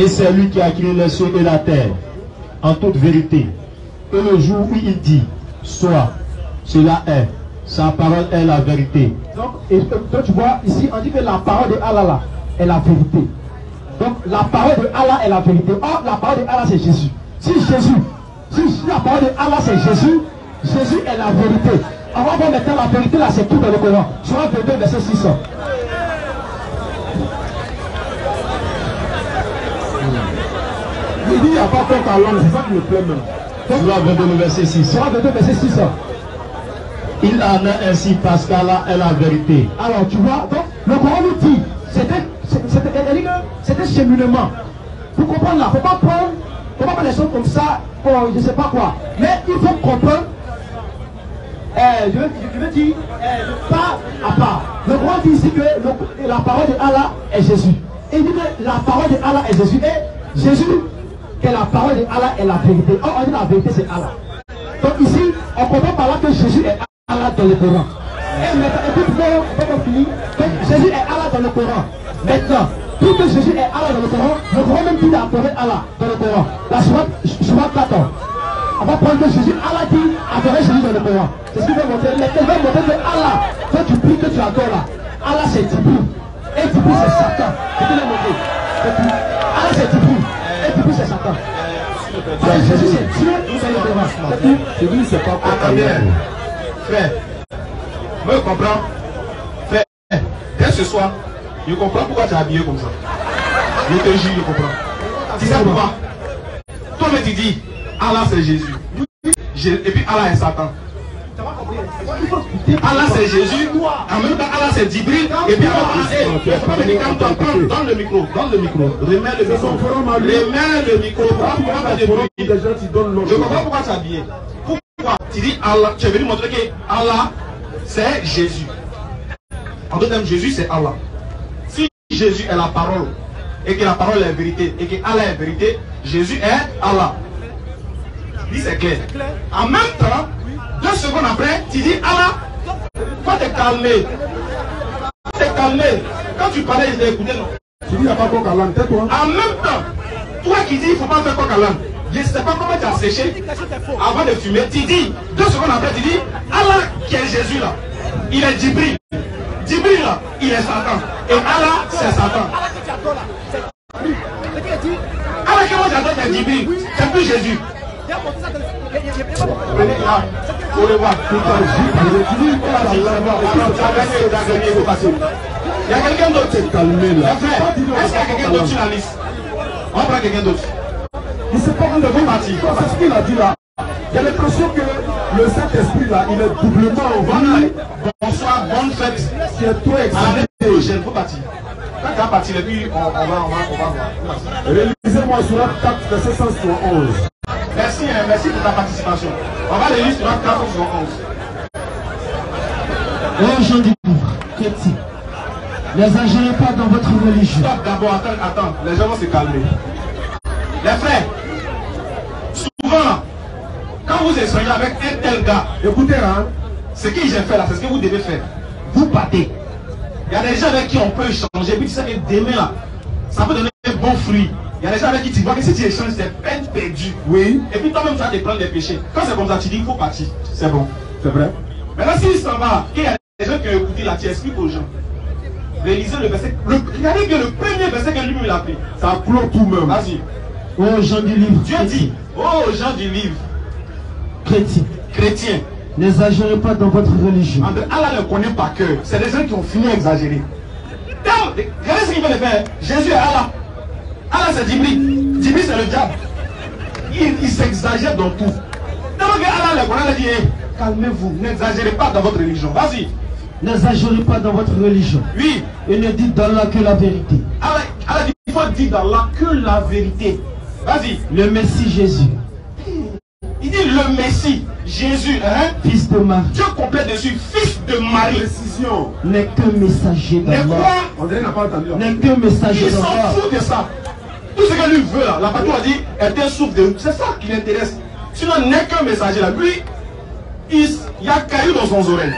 Et c'est lui qui a créé les cieux et la terre, en toute vérité. Et le jour où il dit, soit, cela est. Sa parole est la vérité. Donc tu vois, ici, on dit que la parole de Allah là est la vérité. Donc la parole de Allah est la vérité. Or, la parole de Allah c'est Jésus. Si la parole de Allah c'est Jésus, Jésus est la vérité. On va voir maintenant la vérité là, c'est tout dans le Coran. Surah 22, verset 6. Il dit il n'y a pas coq à l'âne, c'est ça qui me plaît même. Surah 22, verset 6. Surah 22, verset 6. Il en est ainsi parce qu'Allah est la vérité. Alors tu vois, donc le Coran nous dit, c'était cheminement. Pour comprendre là, il ne faut pas prendre les choses comme ça, pour je ne sais pas quoi. Mais il faut comprendre, je veux dire, pas à part. Le Coran dit ici que la parole de Allah est Jésus. Et il dit que la parole de Allah est Jésus. Et Jésus, que la parole de Allah est la vérité. Or, on dit la vérité c'est Allah. Donc ici, on comprend par là que Jésus est Allah dans le Coran. Et maintenant, et puis pour finir, Jésus est Allah dans le Coran. Maintenant, tout que Jésus est Allah dans le Coran même dit d'adorer Allah dans le Coran. La sourate 4. On va prendre que Jésus, Allah dit adorer Jésus dans le Coran. C'est ce qu'il veut montrer. Mais il veut montrer que Allah, quand tu pries, que tu adores là, Allah c'est Djibril. Et Djibril c'est Satan. C'est ce qu'il veut montrer. Allah c'est Djibril. Et Djibril c'est Satan. Parce que Jésus c'est Dieu dans le Coran. C'est lui, c'est pas Attendez. Frère, moi je comprends. Frère, dès ce soir, je comprends pourquoi tu es habillé comme ça. Je te jure, je comprends. Tu sais pourquoi? Toi, mais tu dis, Allah c'est Jésus. Et puis Allah est Satan. Allah c'est Jésus. En même temps, Allah c'est Djibril. Et puis Allah c'est. Donne le micro. Remets le micro. Je comprends pourquoi tu es habillé. Pourquoi tu dis Allah? Tu es venu montrer que Allah c'est Jésus. En d'autres termes, Jésus c'est Allah. Si Jésus est la parole et que la parole est la vérité et que Allah est vérité, Jésus est Allah. Tu dis c'est clair. En même temps, 2 secondes après, tu dis Allah. Faut te calmer. Quand tu parlais, je t'ai écouté, non? Tu dis il n'y a pas coq à l'âne, tais-toi. En même temps, toi qui dis il ne faut pas faire coq à l'âne. Je ne sais pas comment tu as séché avant de fumer. Tu dis, 2 secondes après, tu dis Allah qui est Jésus là. il est Djibril. Djibril, là, il est Satan. Et Allah, c'est Satan. Allah, que moi j'adore, c'est Djibril. C'est plus Jésus. Venez là, pour le voir. Il y a quelqu'un d'autre. Est-ce qu'il y a quelqu'un d'autre sur la liste? On prend quelqu'un d'autre. Il s'est pas rendu compte. C'est ce qu'il a dit là. Il y a l'impression que le Saint-Esprit là, il est doublement envahi. Bonsoir, bonne fête. C'est trop exalté. Il faut partir. Quand tu vas partir, et puis on va voir. Réalisez-moi sur la 4, verset 111. Merci, merci pour ta participation. On va relire sur la 4, 111. Oh, gens du livre, chrétien, n'exagérez pas dans votre religion. Stop d'abord, attends, les gens vont se calmer. Les frères, souvent, quand vous échangez avec un tel gars, écoutez, hein, ce que j'ai fait là, c'est ce que vous devez faire. Vous partez. Il y a des gens avec qui on peut échanger, puis tu sais que demain là, ça peut donner un bon fruit. Il y a des gens avec qui tu vois que si tu échanges, c'est peine perdue. Oui. Et puis toi-même, tu vas te prendre des péchés. Quand c'est comme ça, tu dis qu'il faut partir. C'est bon. C'est vrai. Maintenant, s'il s'en va, qu'il y a des gens qui ont écouté là, tu expliques aux gens. Réalisez le verset. Regardez bien le premier verset que lui a pris. Ça clôt tout même. Vas-y. Oh, gens du livre, Dieu dit, oh gens du livre, chrétien, chrétiens, n'exagérez pas dans votre religion. Allah ne connaît pas que c'est des gens qui ont fini à exagérer. Regardez ce qu'il veut faire. Jésus est Allah. Allah c'est Djibril. Djibril c'est le diable. Il s'exagère dans tout. Donc Allah le connaît, il dit, hey, calmez-vous, n'exagérez pas dans votre religion. Vas-y. N'exagérez pas dans votre religion. Oui. Et ne dites d'Allah que la vérité. Allah dit, il faut dire d'Allah que la vérité. Vas-y. Le Messie Jésus. Il dit le Messie, Jésus, hein? Fils de Marie. Dieu complet dessus, fils de Marie. Précision. N'est qu'un messager N'est d'Allah. quoi? On dirait qu'il n'a pas entendu. N'est qu'un messager Il s'en d'Allah. fout de ça. Tout ce que lui veut là, la patrouille a dit, est un souffle de. C'est ça qui l'intéresse. Sinon, n'est qu'un messager là. Lui, il y a caillou dans son oreille.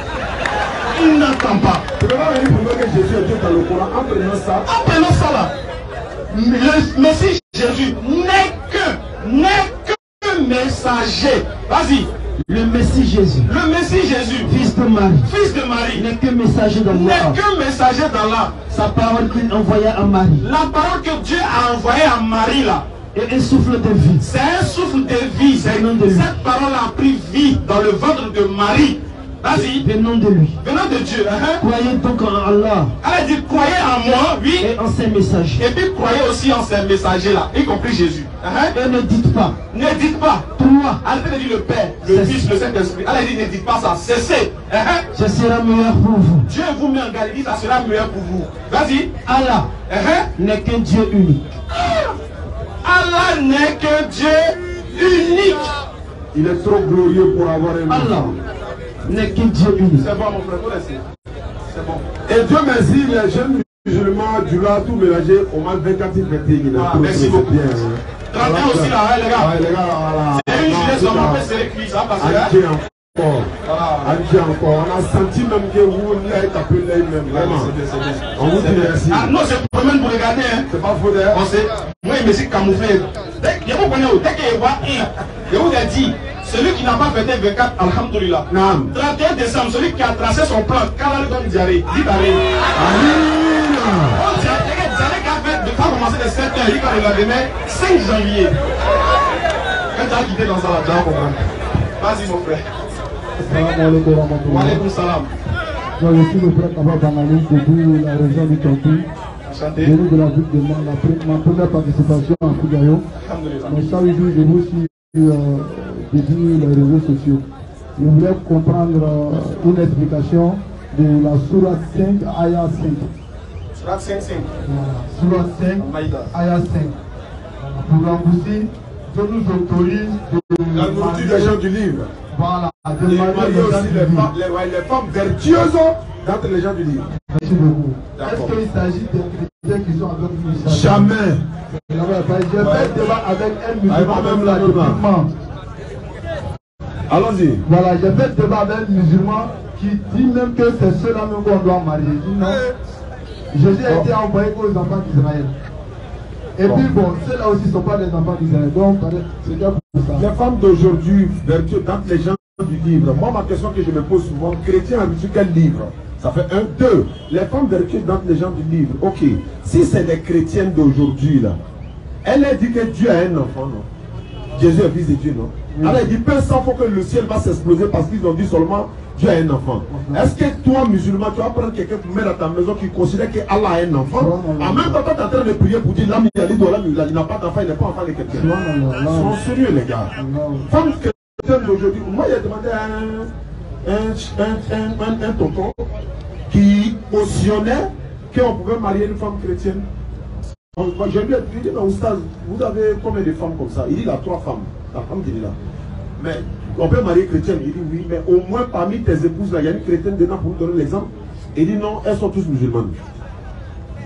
Il n'entend pas. Tu peux pas venir pour dire que Jésus est Dieu dans le Coran en prenant ça. En prenant ça là, le Messie Jésus n'est que messager. Vas-y. Le Messie Jésus. Le Messie Jésus, Fils de Marie. fils de Marie, N'est qu'un messager d'Allah. n'est qu'un messager d'Allah. Sa parole qu'il envoya à Marie. La parole que Dieu a envoyée à Marie là, Et un souffle de vie. c'est un souffle de vie. Venant de lui. Cette parole a pris vie dans le ventre de Marie. Vas-y. Venant de lui. Venant de Dieu. Croyez donc en Allah Elle dit croyez en moi, oui. et en ses messagers. Et puis croyez aussi en ces messagers là, y compris Jésus. Et ne dites pas. Ne dites pas. Toi, Elle dit le Père, le Fils, le Saint-Esprit. Elle dit ne dites pas ça. Cessez. ce sera meilleur pour vous. Dieu vous met en Galilée, ça sera meilleur pour vous. Vas-y. Allah n'est qu'un Dieu unique. Allah n'est qu'un Dieu unique. Il est trop glorieux pour avoir un Allah n'est qu'un Dieu unique. C'est bon mon frère, faut laisser. C'est bon. Et Dieu merci, les jeunes musulmans du là tout mélangé au moins 24 21. Merci beaucoup. Bien. 31 aussi là, les gars. Ouais, les gars, voilà. C'est une jeunesse, on peut serrer cuit, ça parce que. Adieu encore. Voilà. Adieu encore. On a senti même que vous l'avez tapé l'œil même. Vraiment. C'est bien. On vous dit merci. Ah non, c'est pour même pour regarder. Hein. C'est pas faux d'ailleurs. On sait. Moi, il me suis camouflé. Dès qu'il voit je vous ai dit, celui qui n'a pas fêté 24, alhamdoulilah. 31 décembre, celui qui a tracé son plan, quand il donne diarrhée, dit diarrhée. On dirait qu'il va commencer de 7 heures, il va le lendemain, 5 janvier. Quand tu as quitté dans ça, tu vas comprendre. Vas-y, mon frère. Salam alaikum wa rahmatullah. Wa alaikum salam. Je suis le frère Kaba Bangali de la région du Tonti, Enchanté. venu de la ville de Mans, ma première participation en Fougayo. Alhamdulillah. Mais ça veut dire que je vous suis depuis les réseaux sociaux. Je voulais comprendre une explication de la Sourate 5, Ayah 5. Surat 5. Voilà, Sourate 5, Ayah 5. Pour l'emboussir, Dieu nous autorise de La nourriture des gens du livre. Voilà, de Et marier marier les gens aussi du les livre. femmes vertueuses d'entre les gens du livre. Merci beaucoup. D'accord. Est-ce qu'il s'agit des chrétiens qui sont avec nous? Jamais. J'ai fait débat avec un musulman, même même là, là, musulman. Allons-y. Voilà, j'ai fait débat avec un musulman qui dit même que c'est ceux-là même qu'on doit marier. Il dit non. Jésus a été envoyé aux enfants d'Israël. Et puis bon, ceux-là aussi ne sont pas les enfants d'Israël. Donc, c'est bien pour ça. Les femmes d'aujourd'hui, vertueuses, d'entre les gens du livre. Moi, ma question que je me pose souvent, chrétien a reçu quel livre? Ça fait 1, 2. Les femmes vertueuses dans les gens du livre. Ok. Si c'est des chrétiennes d'aujourd'hui, là, elle a dit que Dieu a un enfant, non? Jésus est fils de Dieu, non? Elle a dit, peu sans faut que le ciel va s'exploser parce qu'ils ont dit seulement Dieu a un enfant. Est-ce que toi, musulman, tu vas prendre quelqu'un pour mettre à ta maison qui considère qu'Allah a un enfant? En même temps, tu es en train de prier pour dire, l'âme, il n'a pas d'enfant, il n'est pas enfant de quelqu'un. Ils sont sérieux, les gars. Femme chrétienne d'aujourd'hui, moi, j'ai demandé à un tonton qui cautionnait qu'on pouvait marier une femme chrétienne. J'ai lui dit, mais Oustaz, vous avez combien de femmes comme ça? Il dit, il a 3 femmes. La femme dit là. Mais on peut marier chrétienne. Il dit oui, mais au moins parmi tes épouses là, il y a une chrétienne dedans pour vous donner l'exemple. Il dit non, elles sont tous musulmanes.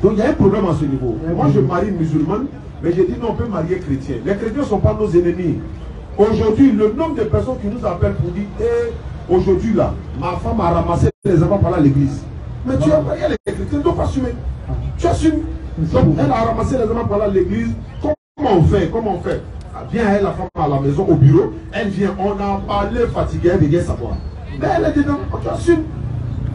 Donc il y a un problème à ce niveau. Moi je marie une musulmane, mais j'ai dit non, on peut marier chrétien. Les chrétiens ne sont pas nos ennemis. Aujourd'hui, le nombre de personnes qui nous appellent pour dire aujourd'hui là, ma femme a ramassé les enfants par là à l'église. Mais tu as marié les chrétiens, donc assumer. Tu assumes. Donc elle a ramassé les enfants par là à l'église. Comment on fait? Comment on fait? Vient elle, la femme à la maison, au bureau, elle vient, on a parlé fatigué, elle vient savoir. Mais elle est dedans, on assume.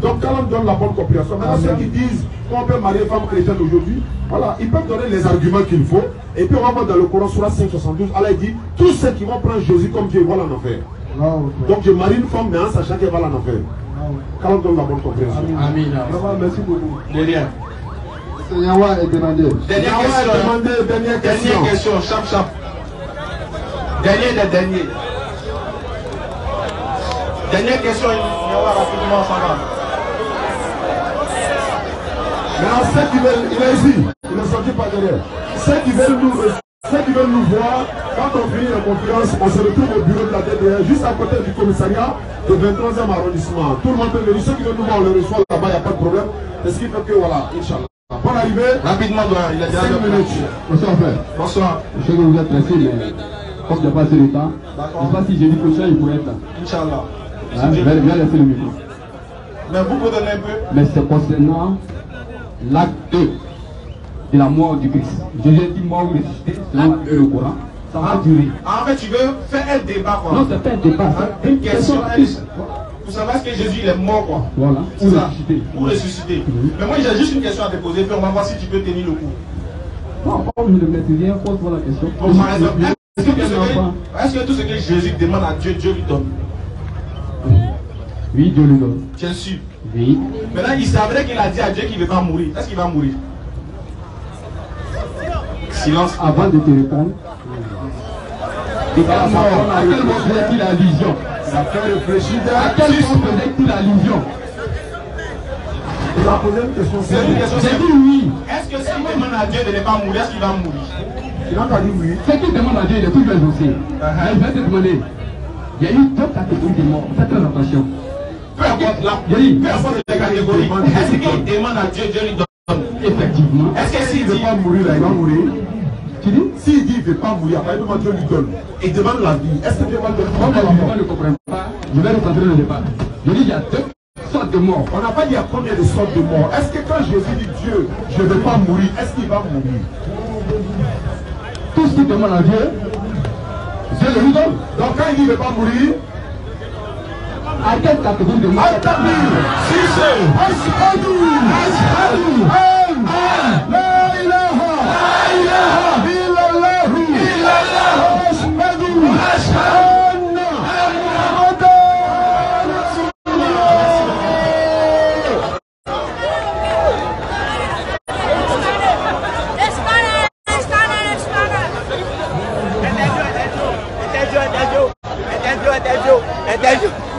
Donc quand on donne la bonne compréhension, maintenant ceux qui disent qu'on peut marier une femme chrétienne aujourd'hui, voilà, ils peuvent donner les arguments qu'il faut. Et puis on va voir dans le Coran, sur la 5,72, Allah dit, tous ceux qui vont prendre Jésus comme Dieu vont en enfer. Donc je marie une femme, mais en sachant qu'elle va en enfer. Quand on donne la bonne compréhension. Amen. Merci beaucoup. Derrière. Yawa est demandé. Dernière question, chap. Dernière question, il y aura rapidement, ça va. Maintenant, ceux qui veulent, il est ici, il ne sortit pas derrière. Ceux qui veulent nous voir, quand on finit la conférence, on se retrouve au bureau de la DDR, juste à côté du commissariat de 23e arrondissement. Tout le monde peut venir, ceux qui veulent nous voir, on les reçoit là-bas, il n'y a pas de problème. C'est ce qui fait que, voilà, Inch'Allah. Bonne arrivée. Rapidement, il a déjà 5 minutes. Bonsoir, frère. Bonsoir. Je sais que vous êtes pressé, mais comme il n'y a pas assez de temps, je ne sais pas si jeudi prochain il pourrait être là. Inch'Allah. Je vais laisser le micro. Mais vous pouvez donner un peu. Mais c'est concernant l'acte 2 de la mort du Christ. Jésus dit mort ou ressuscité, selon le Coran. Ça va durer. En fait, tu veux faire un débat, quoi. Non, c'est pas un débat. C'est une question. Vous savez que Jésus il est mort, quoi. Voilà. Ou ressuscité. Ou ressuscité. Mais moi, j'ai juste une question à te poser, puis on va voir si tu peux tenir le coup. Non, pas obligé de mettre rien, pose-moi la question. Donc, par exemple, est-ce que tout ce que Jésus demande à Dieu, Dieu lui donne? Oui, Dieu lui donne. Tu es sûr? Oui. Maintenant, il savait qu'il a dit à Dieu qu'il ne veut pas mourir. Est-ce qu'il va mourir? Silence. Avant de te répondre, à quel moment faisait-il allusion? Ça fait réfléchir. À quel moment faisait-il allusion? Il a posé une question. C'est une question. J'ai dit oui. Est-ce que s'il demande à Dieu de ne pas mourir, est-ce qu'il va mourir? Il n'a pas dit oui. Ce qu'il demande à Dieu, il est toujours exaucé. Mais je vais te demander, il y a eu 2 catégories de morts. Faites très attention. Peu importe les catégories. Est-ce qu'il demande à Dieu, Dieu lui donne? Effectivement. Est-ce que s'il ne veut pas mourir, là, il va mourir. Tu dis? S'il dit qu'il ne veut pas mourir, après Dieu lui donne. Il demande la vie. Est-ce que Dieu va le donner? Comme les musulmans ne comprennent pas, je vais recentrer le débat. Je dis il y a 2 sortes de morts. On n'a pas dit à combien de sortes de morts. Est-ce que quand Jésus dit Dieu, je ne veux pas mourir, est-ce qu'il va mourir? Tout ce qu'il demande à Dieu, Dieu le lui donne. Donc quand il dit qu'il ne veut pas mourir, à quelle catégorie de morts? Si c'est Entendeu?